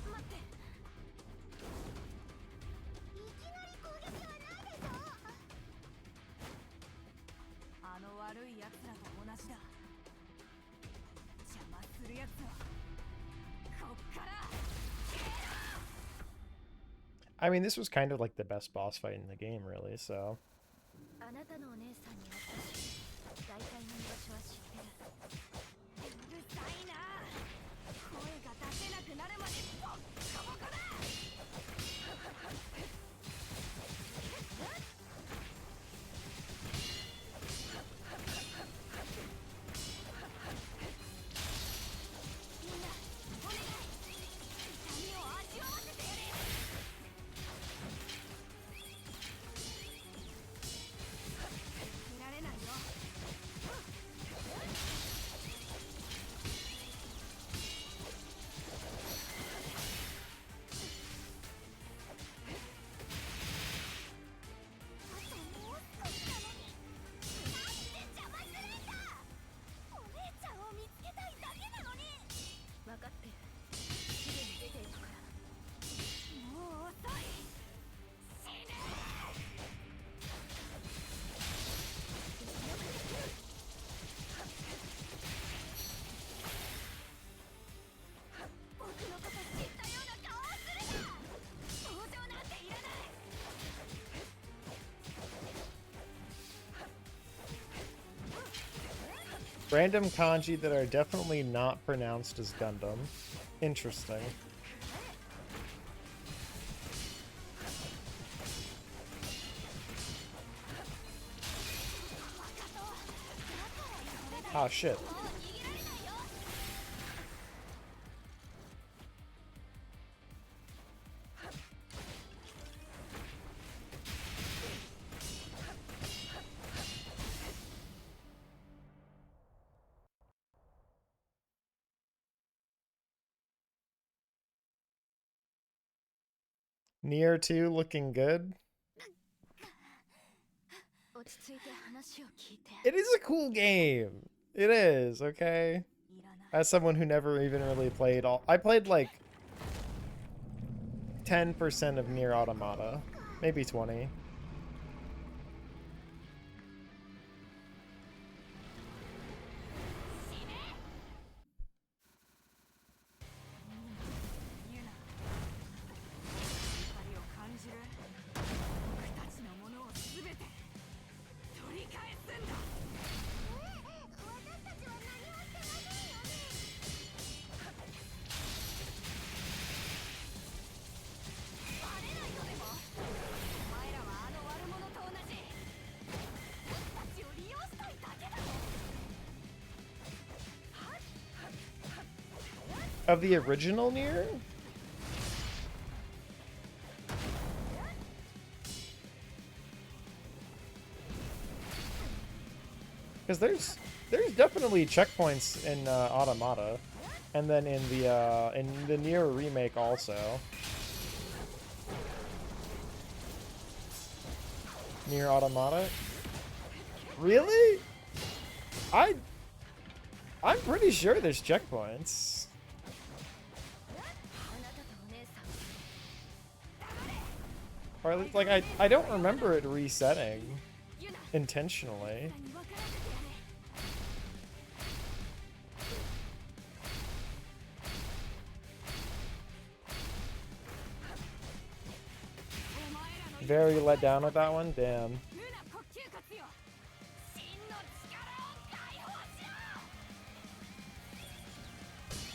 待って。いきなり攻撃はないでしょ。あの悪い奴らと同じだ。邪魔する奴はこっから。 I mean, this was kind of like the best boss fight in the game, really, so. あなたのお姉さんに会ったし、大体の居場所は知ってる。うるさいな。声が出せなくなるまでボッコボコだ。みんな、お願い。痛みを味わわせてやれ。見られないよ。あともう少しなのに。なんで邪魔するんだ。お姉ちゃんを見つけたいだけなのに。分かってる。すぐに出ていくから。もう遅い。死ね。僕のこと知ったような顔をするな。同情なんていらない。 Random kanji that are definitely not pronounced as Gundam. Interesting. Ah, shit. Nier 2 looking good. 落ち着いて話を聞いて。 It is a cool game. It is, okay? いらない。 As someone who never even really played all... I played like 10% of Nier Automata. Maybe 20. Of the original Nier? Because there's definitely checkpoints in Automata, and then in the Nier remake also. Nier Automata? Really? I'm pretty sure there's checkpoints. Or at least, like, I don't remember it resetting intentionally. Very let down with that one? Damn.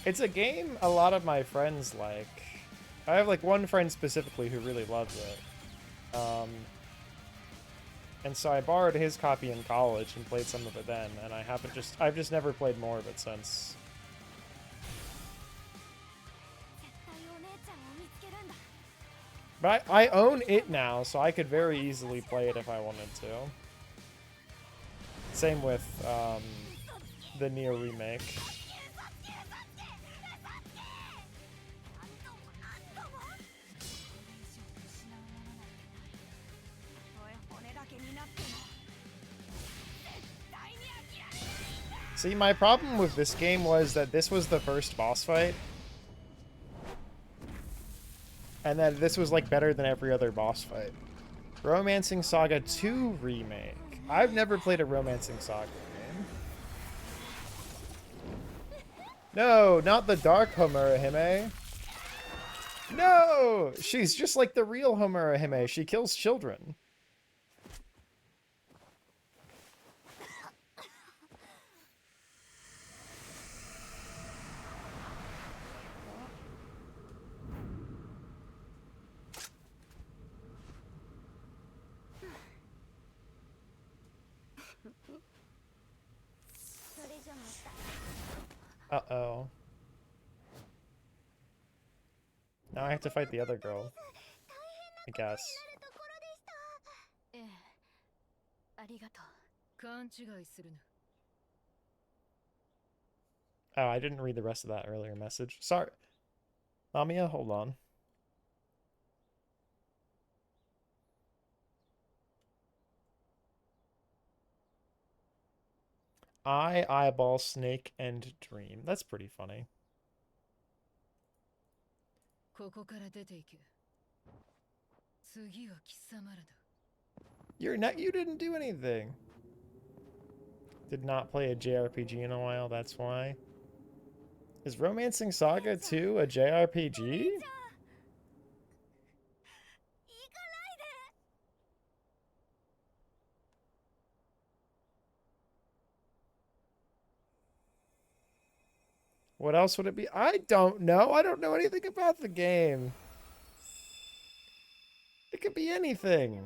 It's a game a lot of my friends like. I have like one friend specifically who really loves it. And so I borrowed his copy in college and played some of it then, and I've just never played more of it since. But I own it now, so I could very easily play it if I wanted to. Same with the Nier remake. See, my problem with this game was that this was the first boss fight. And that this was, like, better than every other boss fight. Romancing Saga 2 Remake. I've never played a Romancing Saga game. No, not the Dark Homura Hime. No! She's just like the real Homura Hime. She kills children. Uh-oh. Now I have to fight the other girl. I guess. Oh, I didn't read the rest of that earlier message. Sorry. Lamia, hold on. I eyeball Snake and Dream. That's pretty funny. You didn't do anything. Did not play a JRPG in a while, that's why. Is Romancing Saga 2 a JRPG? What else would it be? I don't know. I don't know anything about the game. It could be anything.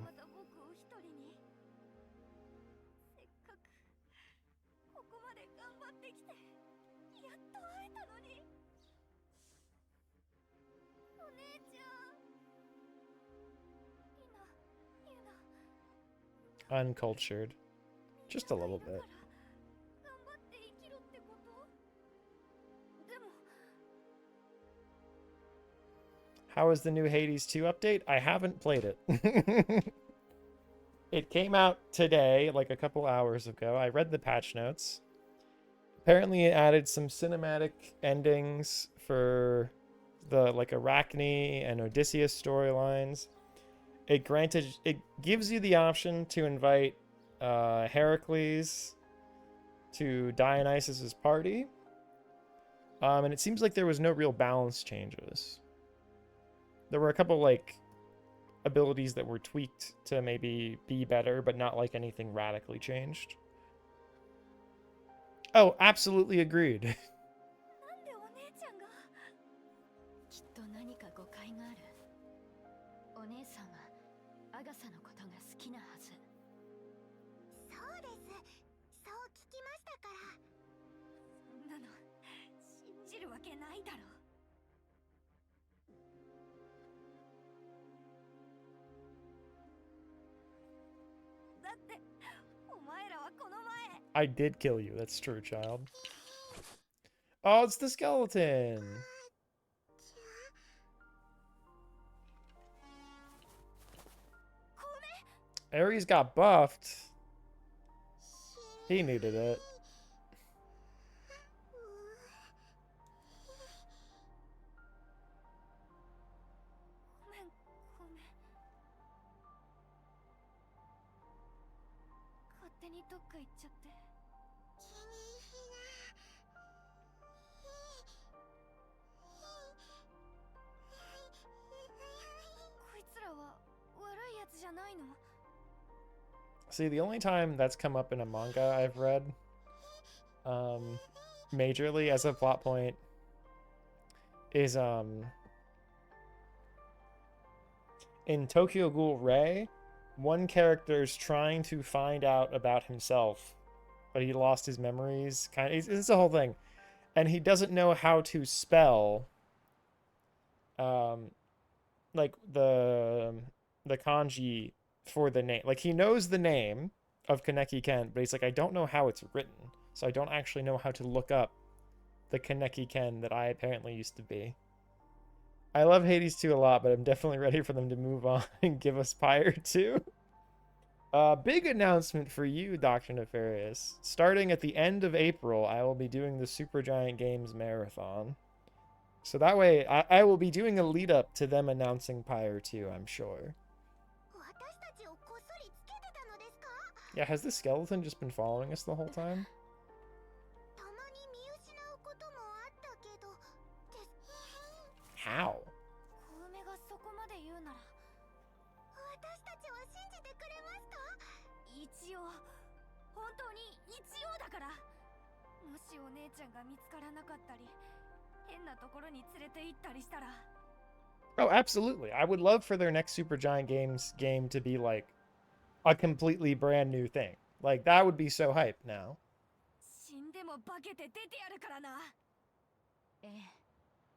Uncultured. Just a little bit. How is the new Hades 2 update? I haven't played it. It came out today, like a couple hours ago. I read the patch notes. Apparently it added some cinematic endings for the like Arachne and Odysseus storylines. It gives you the option to invite Heracles to Dionysus's party. And it seems like there was no real balance changes. There were a couple, like, abilities that were tweaked to maybe be better, but not, like, anything radically changed. Oh, absolutely agreed. I did kill you. That's true, child. Oh, it's the skeleton. Ares got buffed. He needed it. ごめんごめん。勝手にどっか行っちゃって。こいつらは悪いやつじゃないの？ See, the only time that's come up in a manga I've read, majorly as a plot point, is in Tokyo Ghoul Ray, one character's trying to find out about himself, but he lost his memories. It's the whole thing, and he doesn't know how to spell, like the kanji for the name. Like, he knows the name of Kaneki Ken, but he's like, I don't know how it's written, so I don't actually know how to look up the Kaneki Ken that I apparently used to be. I love Hades 2 a lot, but I'm definitely ready for them to move on and give us Pyre 2. Big announcement for you, Dr. Nefarious. Starting at the end of April, I will be doing the Supergiant Games Marathon. So that way, I will be doing a lead up to them announcing Pyre 2, I'm sure. Yeah, has the skeleton just been following us the whole time? How? Oh, absolutely. I would love for their next Supergiant Games game to be like a completely brand new thing. Like, that would be so hype now. 死んでも化けて出てやるからな。ええ、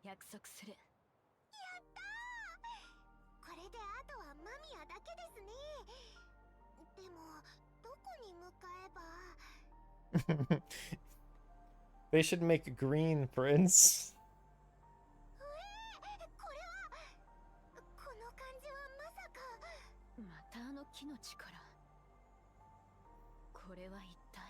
約束する。やったー。これであとはマミヤだけですね。でもどこに向かえば。They should make a green prince. これはこの感じはまさか。またあの木の力。これは一体。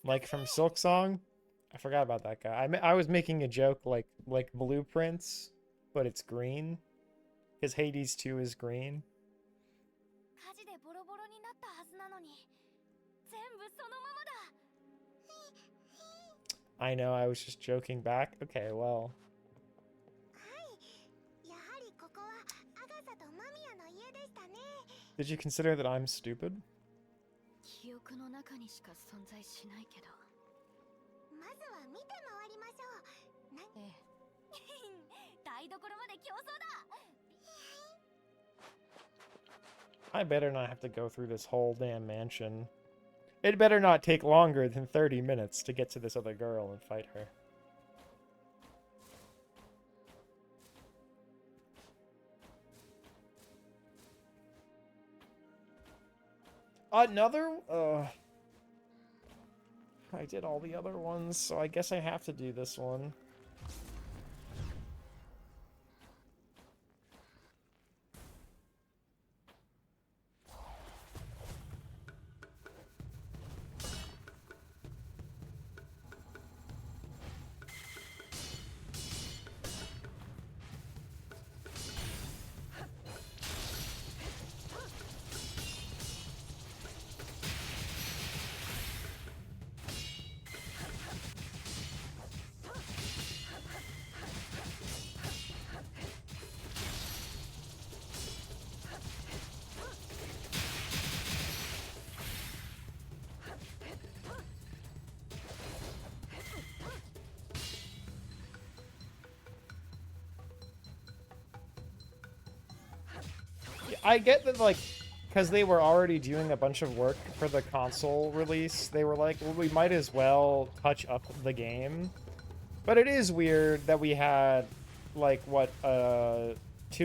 Like from Silk Song? I forgot about that guy. I was making a joke like blueprints, but it's green. Because Hades 2 is green. I know, I was just joking back. Okay, well. Did you consider that I'm stupid? I better not have to go through this whole damn mansion. It better not take longer than 30 minutes to get to this other girl and fight her. Another? I did all the other ones, so I guess I have to do this one. I get that, like, because they were already doing a bunch of work for the console release, they were like, well, we might as well touch up the game. But it is weird that we had, like, what, 2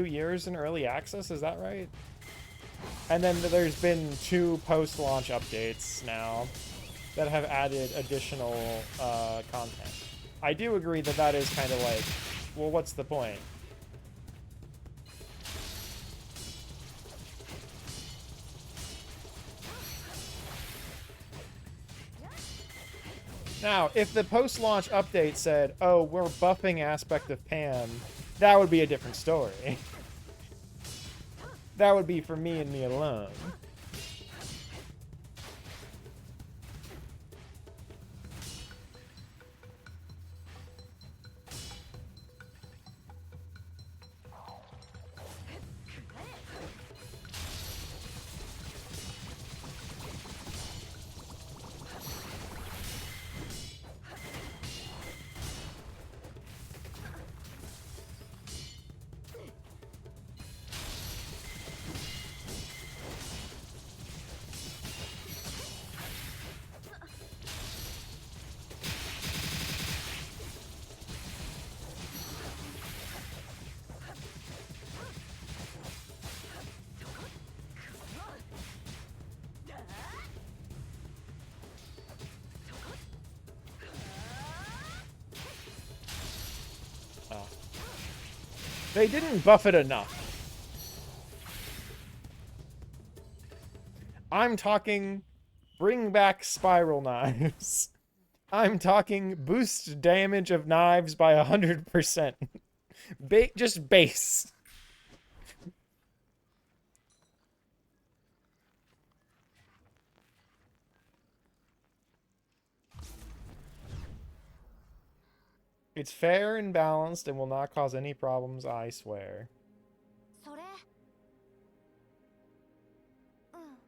years in early access, is that right? And then there's been 2 post-launch updates now that have added additional content. I do agree that that is kind of like, well, what's the point? Now, if the post-launch update said, oh, we're buffing aspect of Pan, that would be a different story. That would be for me and me alone. They didn't buff it enough. I'm talking bring back spiral knives. I'm talking boost damage of knives by 100%. Just base. It's fair and balanced and will not cause any problems, I swear. それうん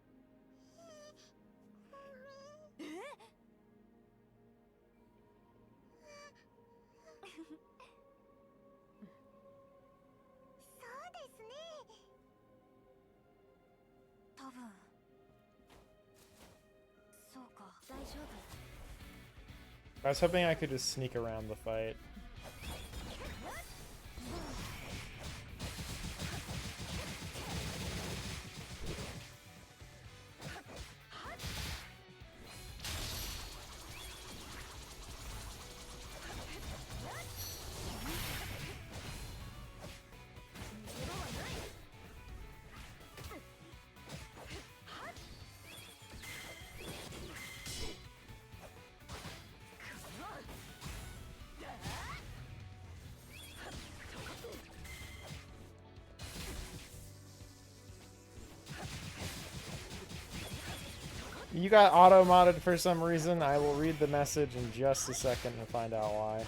そうですね多分そうか大丈夫 I was hoping I could just sneak around the fight. You got auto-modded for some reason. I will read the message in just a second and find out why.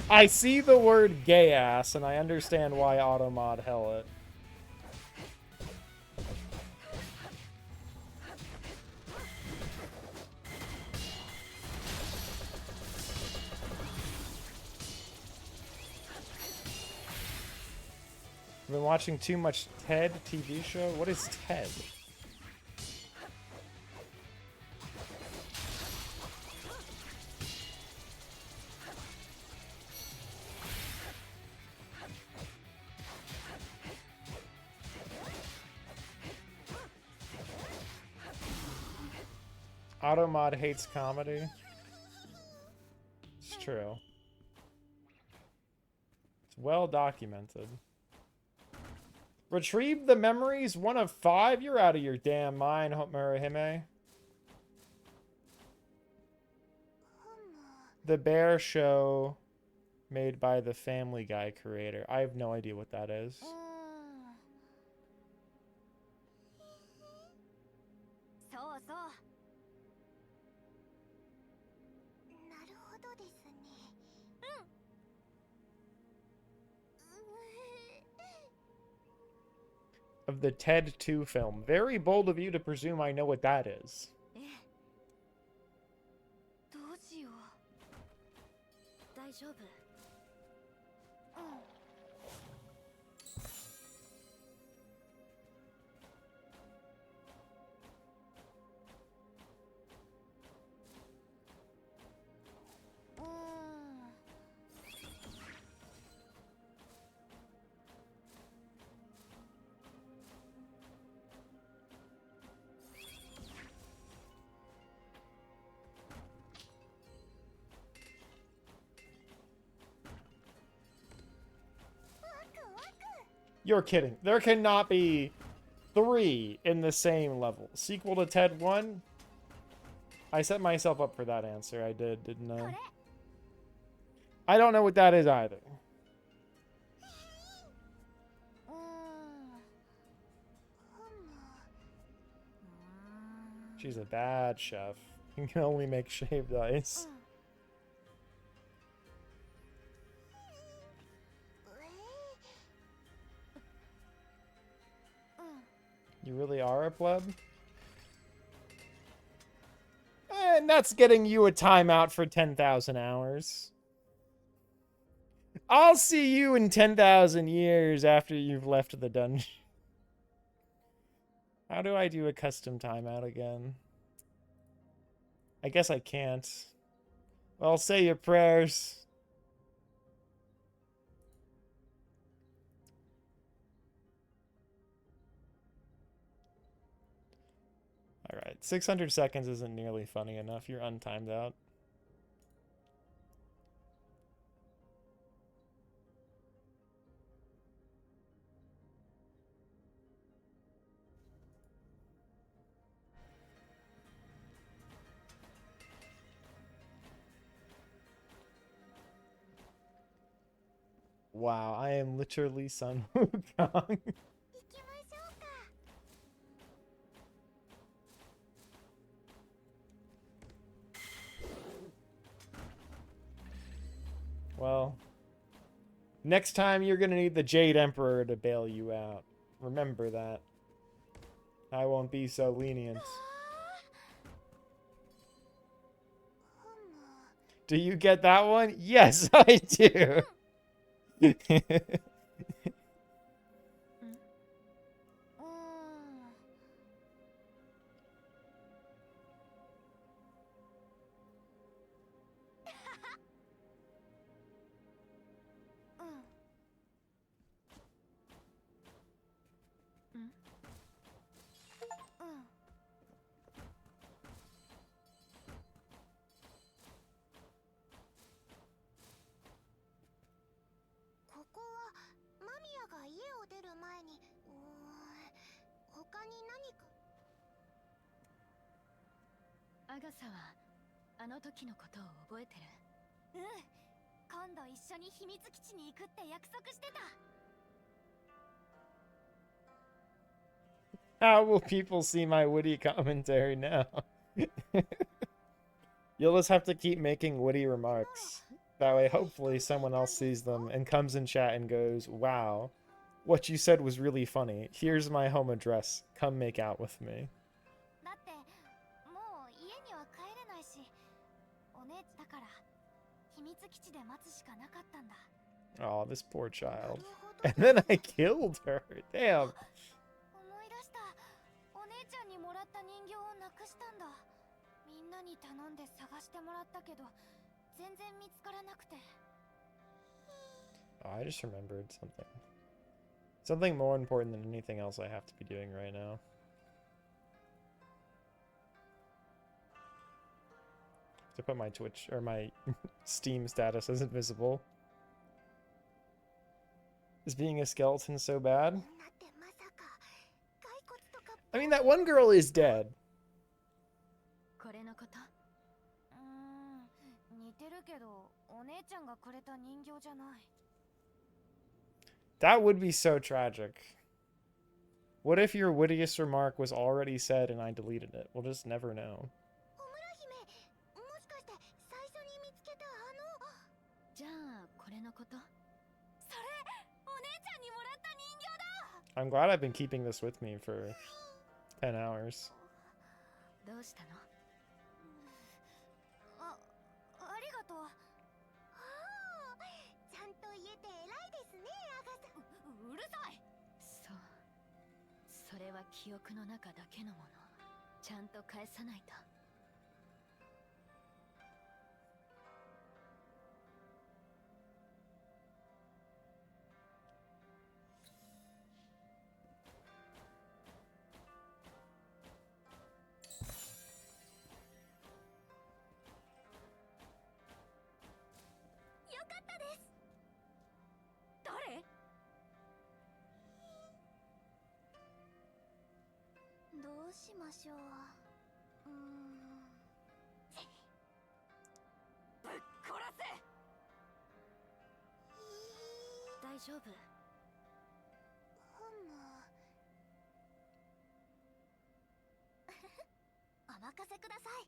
I see the word gay ass, and I understand why Automod hell it. I've been watching too much TED TV show. What is TED? Automod hates comedy. It's true. It's well documented. Retrieve the memories? 1 of 5? You're out of your damn mind, Homura Hime. The Bear Show made by the Family Guy creator. I have no idea what that is. そうそう。なるほどですね。Of the Ted 2 film. Very bold of you to presume I know what that is. どうしよう。大丈夫。You're kidding. There cannot be 3 in the same level. Sequel to Ted 1? I set myself up for that answer. I did, didn't I? I don't know what that is either. She's a bad chef. You can only make shaved ice. You really are a pleb? And that's getting you a timeout for 10,000 hours. I'll see you in 10,000 years after you've left the dungeon. How do I do a custom timeout again? I guess I can't. Well, say your prayers. Alright, 600 seconds isn't nearly funny enough. You're untimed out. Wow, I am literally Sun Wukong. Well, next time you're gonna need the Jade Emperor to bail you out. Remember that. I won't be so lenient. Do you get that one? Yes, I do. How will people see my witty commentary now? You'll just have to keep making witty remarks. That way, hopefully, someone else sees them and comes in chat and goes, wow, what you said was really funny. Here's my home address. Come make out with me. Oh, this poor child. And then I killed her. Damn. Oh, I just remembered something. Something more important than anything else I have to be doing right now. To put my Twitch or my Steam status as invisible. Is being a skeleton so bad? I mean, that one girl is dead. これのこと？似てるけど、お姉ちゃんがくれた人形じゃない。 That would be so tragic. What if your wittiest remark was already said and I deleted it? We'll just never know. もしかして最初に見つけたじゃあこれのこと？それ、お姉ちゃんにもらった人形だ。 I'm glad I've been keeping this with me for 10 hours. どうしたの？ありがとう。ちゃんと言えて偉いですね、アガサ。うるさい。そう。それは記憶の中だけのもの。ちゃんと返さないと。よかったです。誰？どうしましょう。ぶっ殺せ！大丈夫？お任せください。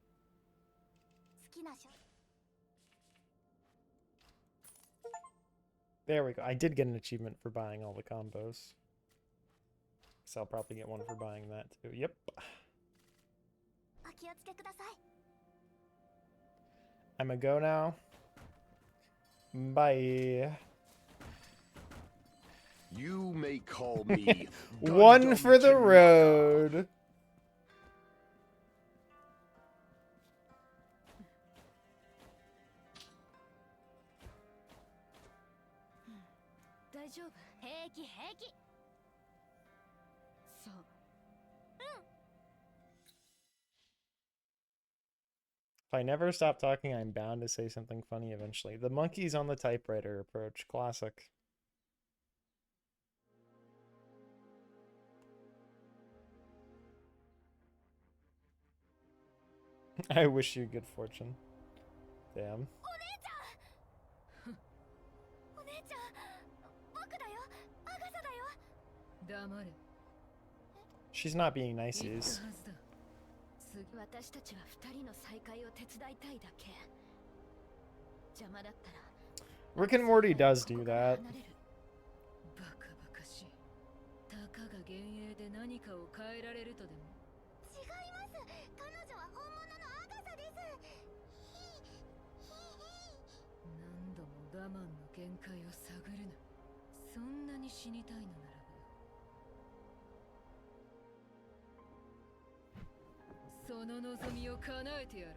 好きなショ。 There we go. I did get an achievement for buying all the combos. So I'll probably get one for buying that too. Yep. お気をつけください。 I'm gonna go now. Bye. You may call me One for the Gundam road. 大丈夫？平気平気。そう。If I never stop talking, I'm bound to say something funny eventually. The monkeys on the typewriter approach. Classic. I wish you good fortune. Damn. お姉ちゃん、僕だよ。アガサだよ。黙れ。 She's not being nice, 言った is. はずだ。私たちは二人の再会を手伝いたいだけ。邪魔だったら。 Rick and Morty does do that. バカバカしい。たかが幻影で何かを変えられるとでも。違います。彼女は本物のアガサです。何度も我慢の限界を探るな。そんなに死にたいのならば。その望みを叶えてやろ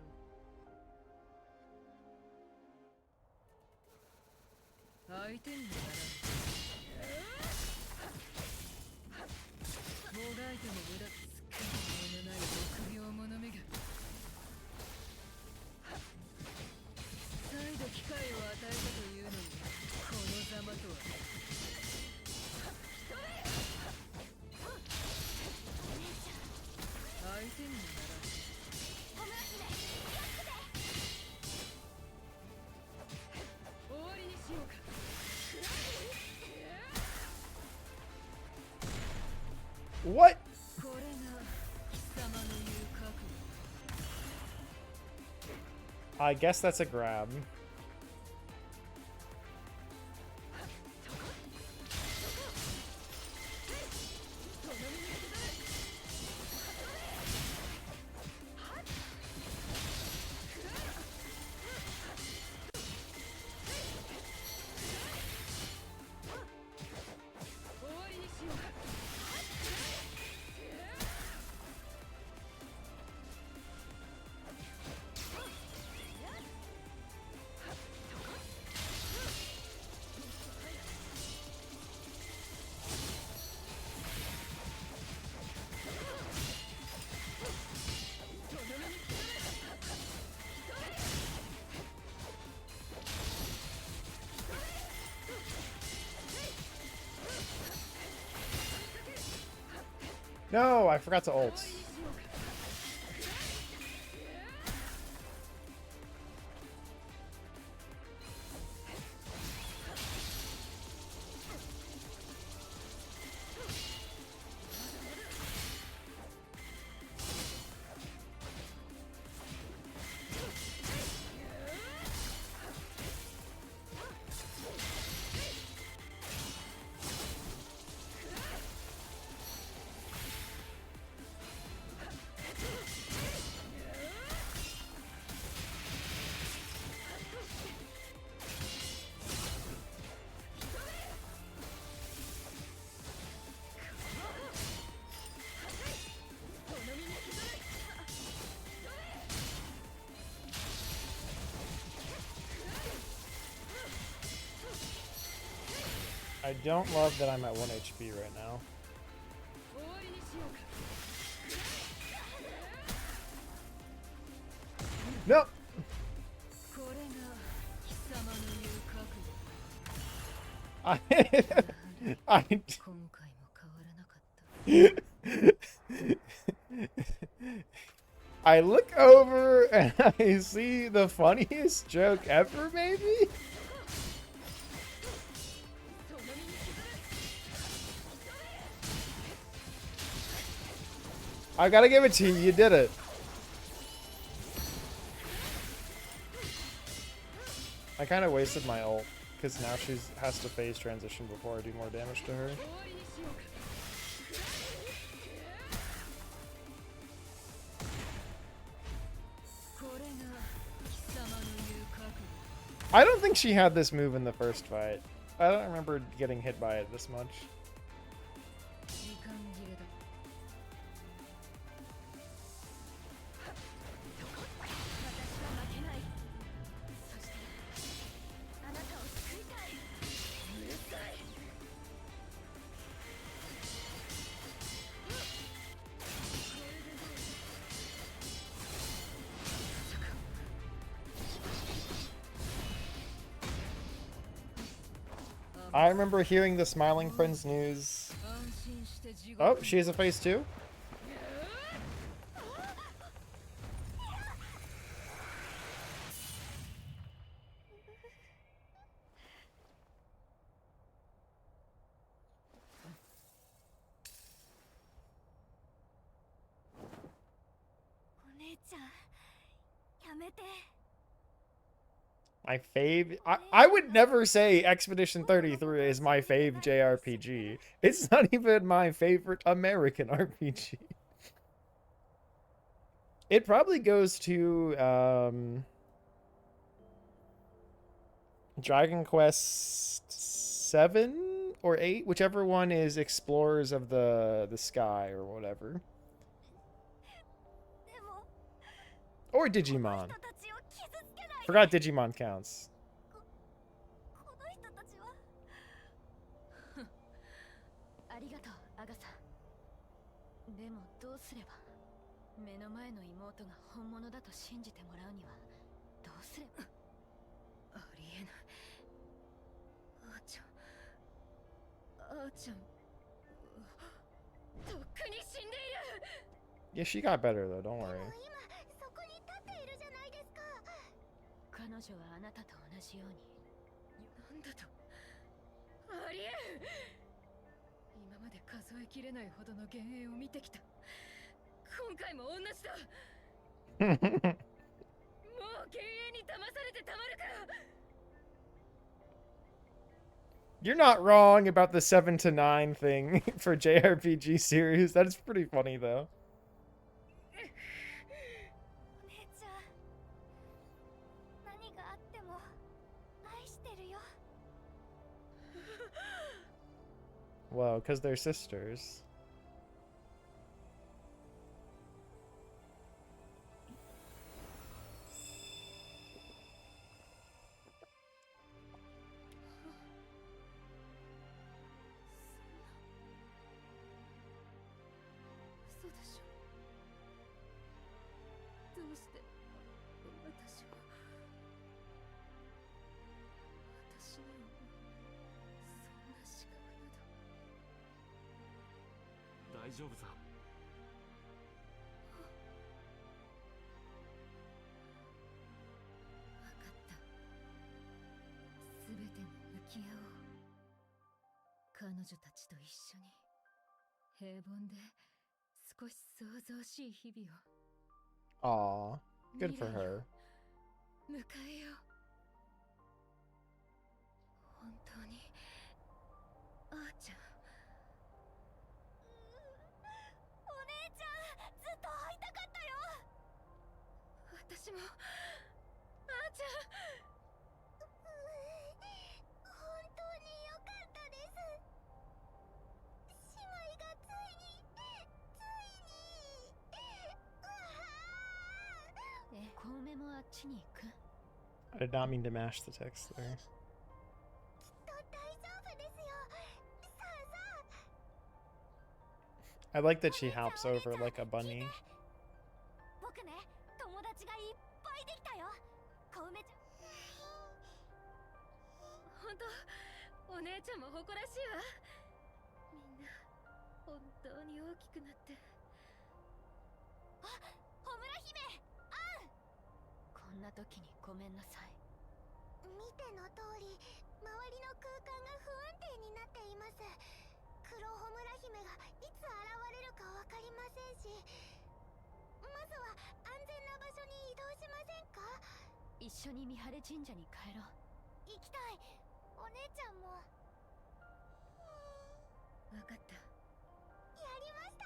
う。相手にもならん。もがいても無駄。つかみのない臆病者めが。再度機会を与えたというのに、このざまとは。相手にもならん。ホムラ姫、終わりにしようか。 What? これが貴様の言う覚悟。 I guess that's a grab. No, I forgot to ult. I don't love that I'm at 1 HP right now. Nope. I, I, I look over and I see the funniest joke ever, maybe? I gotta give it to you, you did it. I kind of wasted my ult, because now she has to phase transition before I do more damage to her. I don't think she had this move in the first fight. I don't remember getting hit by it this much. I remember hearing the Smiling Friends news. Oh, she has a face too? My fave? I would never say Expedition 33 is my fave JRPG. It's not even my favorite American RPG. It probably goes to Dragon Quest 7 or 8, whichever one is Explorers of the Sky or whatever. Or Digimon. Forgot Digimon counts. ありがとう、アガサ。でもどうすれば目の前の妹が本物だと信じてもらうにはどうすれば。ありえない。あーちゃん。あーちゃん。とっくに死んでいる。 Yeah, she got better though, don't worry. 彼女はあなたと同じように。なんだと。ありえん。今まで数えきれないほどの幻影を見てきた。今回も同じだ。もう幻影に騙されてたまるか。 You're not wrong about the 7 to 9 thing for JRPG series. That is pretty funny though. Well, because they're sisters. 彼女たちと一緒に平凡で少し想像しい日々を Aw, good for her. 迎えよう。本当にあーちゃん。お姉ちゃん、ずっと会いたかったよ。私もあーちゃん。本当に良かったです。姉妹がついにうわー。小梅もあっちに行く。 I did not mean to mash the text there. きっと大丈夫ですよ。さあさあ。 I like that she hops over like a bunny. 僕ね、友達がいっぱいできたよ。小梅ちゃん。本当、お姉ちゃんも誇らしいわ。みんな本当に大きくなって。あ、ホムラ姫、こんな時にごめんなさい。見ての通り、周りの空間が不安定になっています。黒ホムラ姫がいつ現れるかわかりませんし、まずは安全な場所に移動しませんか？一緒に三晴神社に帰ろう。行きたい。お姉ちゃんも。わかった。やりました。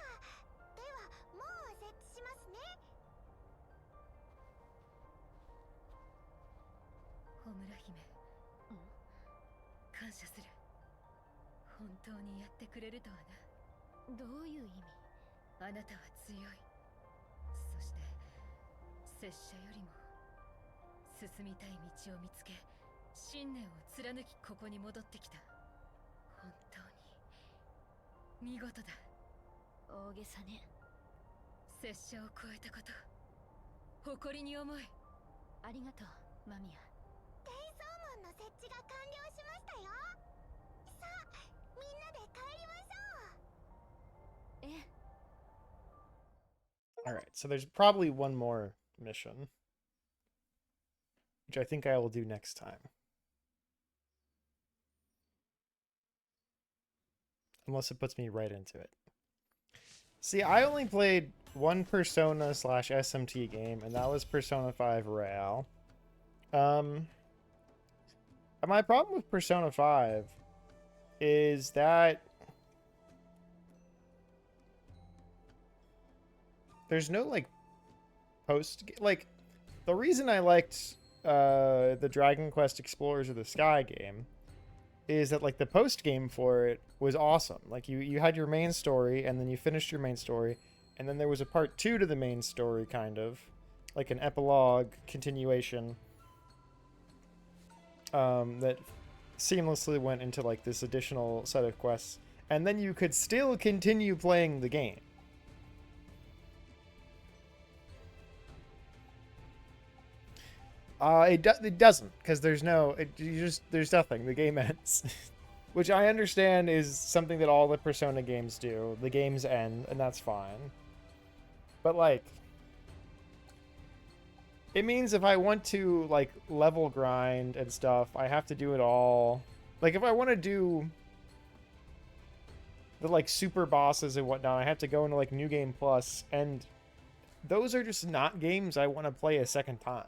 では門を設置しますね。ホムラ姫、感謝する。本当にやってくれるとはな。どういう意味？あなたは強い。そして拙者よりも進みたい道を見つけ、信念を貫きここに戻ってきた。本当に見事だ。大げさね。拙者を超えたこと、誇りに思い。ありがとう、マミヤ。転送門の設置が完了しましたよ。さあ、みんなで帰りましょう。ええ。 Alright, so there's probably one more mission, which I think I will do next time. Unless it puts me right into it. See, I only played one Persona / SMT game, and that was Persona 5 Royale. My problem with Persona 5 is that there's no, like, like, the reason I liked the Dragon Quest Explorers of the Sky game is that, like, the post game for it was awesome. Like, you had your main story, and then you finished your main story, and then there was a part 2 to the main story, kind of, like an epilogue continuation that seamlessly went into, like, this additional set of quests, and then you could still continue playing the game. It doesn't, because there's there's nothing. The game ends. Which I understand is something that all the Persona games do. The games end, and that's fine. But, like, it means if I want to, like, level grind and stuff, I have to do it all. Like, if I want to do the, like, super bosses and whatnot, I have to go into, like, New Game Plus, and those are just not games I want to play a second time.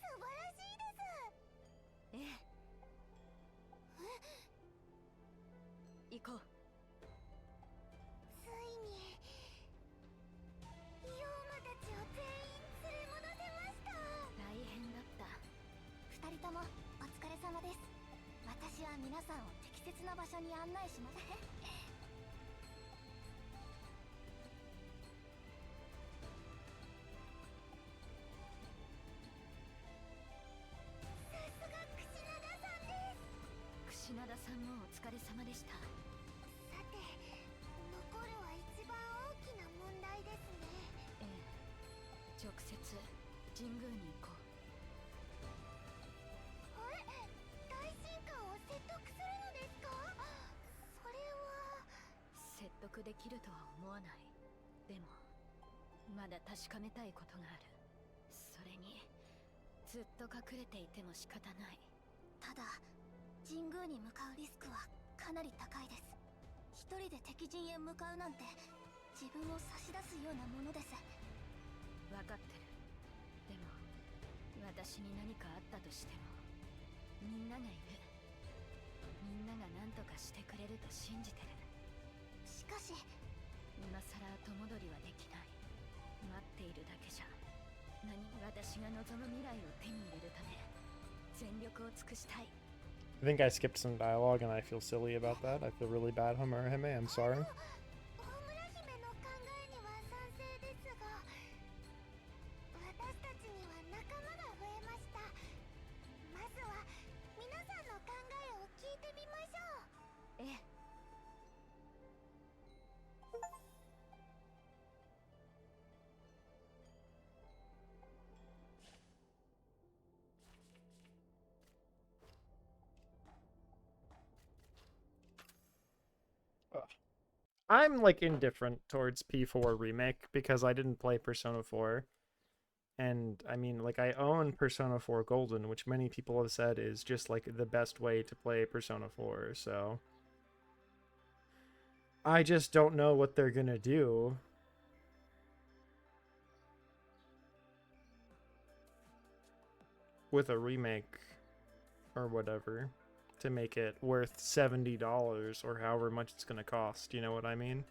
素晴らしいです。ええ。行こう。ついに妖魔たちを全員連れ戻せました。大変だった。二人ともお疲れ様です。私は皆さんを適切な場所に案内します。さすが櫛灘さんです。櫛灘さんもお疲れ様でした。さて、残るは一番大きな問題ですね。ええ。直接神宮に行こう。あれ、大神官を説得するのですか？それは。説得できるとは思わない。でもまだ確かめたいことがある。それにずっと隠れていても仕方ない。ただ神宮に向かうリスクはかなり高いです。一人で敵陣へ向かうなんて自分を差し出すようなものです。分かってる。でも私に何かあったとしてもみんながいる。みんなが何とかしてくれると信じてる。しかし今さら後戻りはできない。待っているだけじゃ私が望む未来を手に入れるため全力を尽くしたい。I think I skipped some dialogue and I feel silly about that. I feel really bad, Homura Hime. I'm sorry. ホムラ姫の考えには賛成ですが、私たちには仲間が増えました。まずは皆さんの考えを聞いてみましょう。ええ。I'm like indifferent towards P4 Remake because I didn't play Persona 4. And I mean, like, I own Persona 4 Golden, which many people have said is just like the best way to play Persona 4, so I just don't know what they're gonna do. With a remake or whatever to make it worth $70 or however much it's gonna cost, you know what I mean?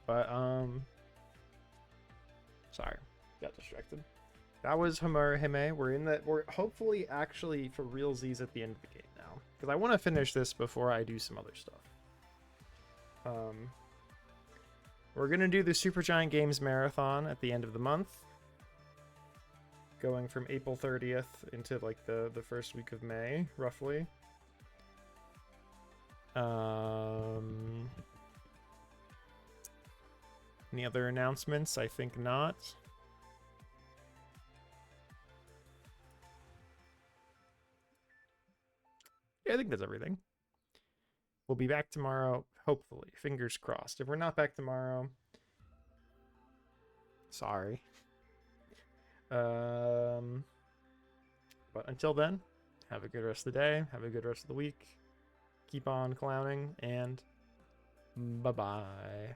But sorry, got distracted. That was Homura Hime. We're hopefully actually for realsies at the end of the game now, because I want to finish this before I do some other stuff. We're gonna do the Supergiant Games Marathon at the end of the month, going from April 30th into like the first week of May, roughly. Any other announcements? I think not. Yeah, I think that's everything. We'll be back tomorrow, hopefully. Fingers crossed. If we're not back tomorrow, sorry. But until then, have a good rest of the day. Have a good rest of the week. Keep on clowning, and bye-bye.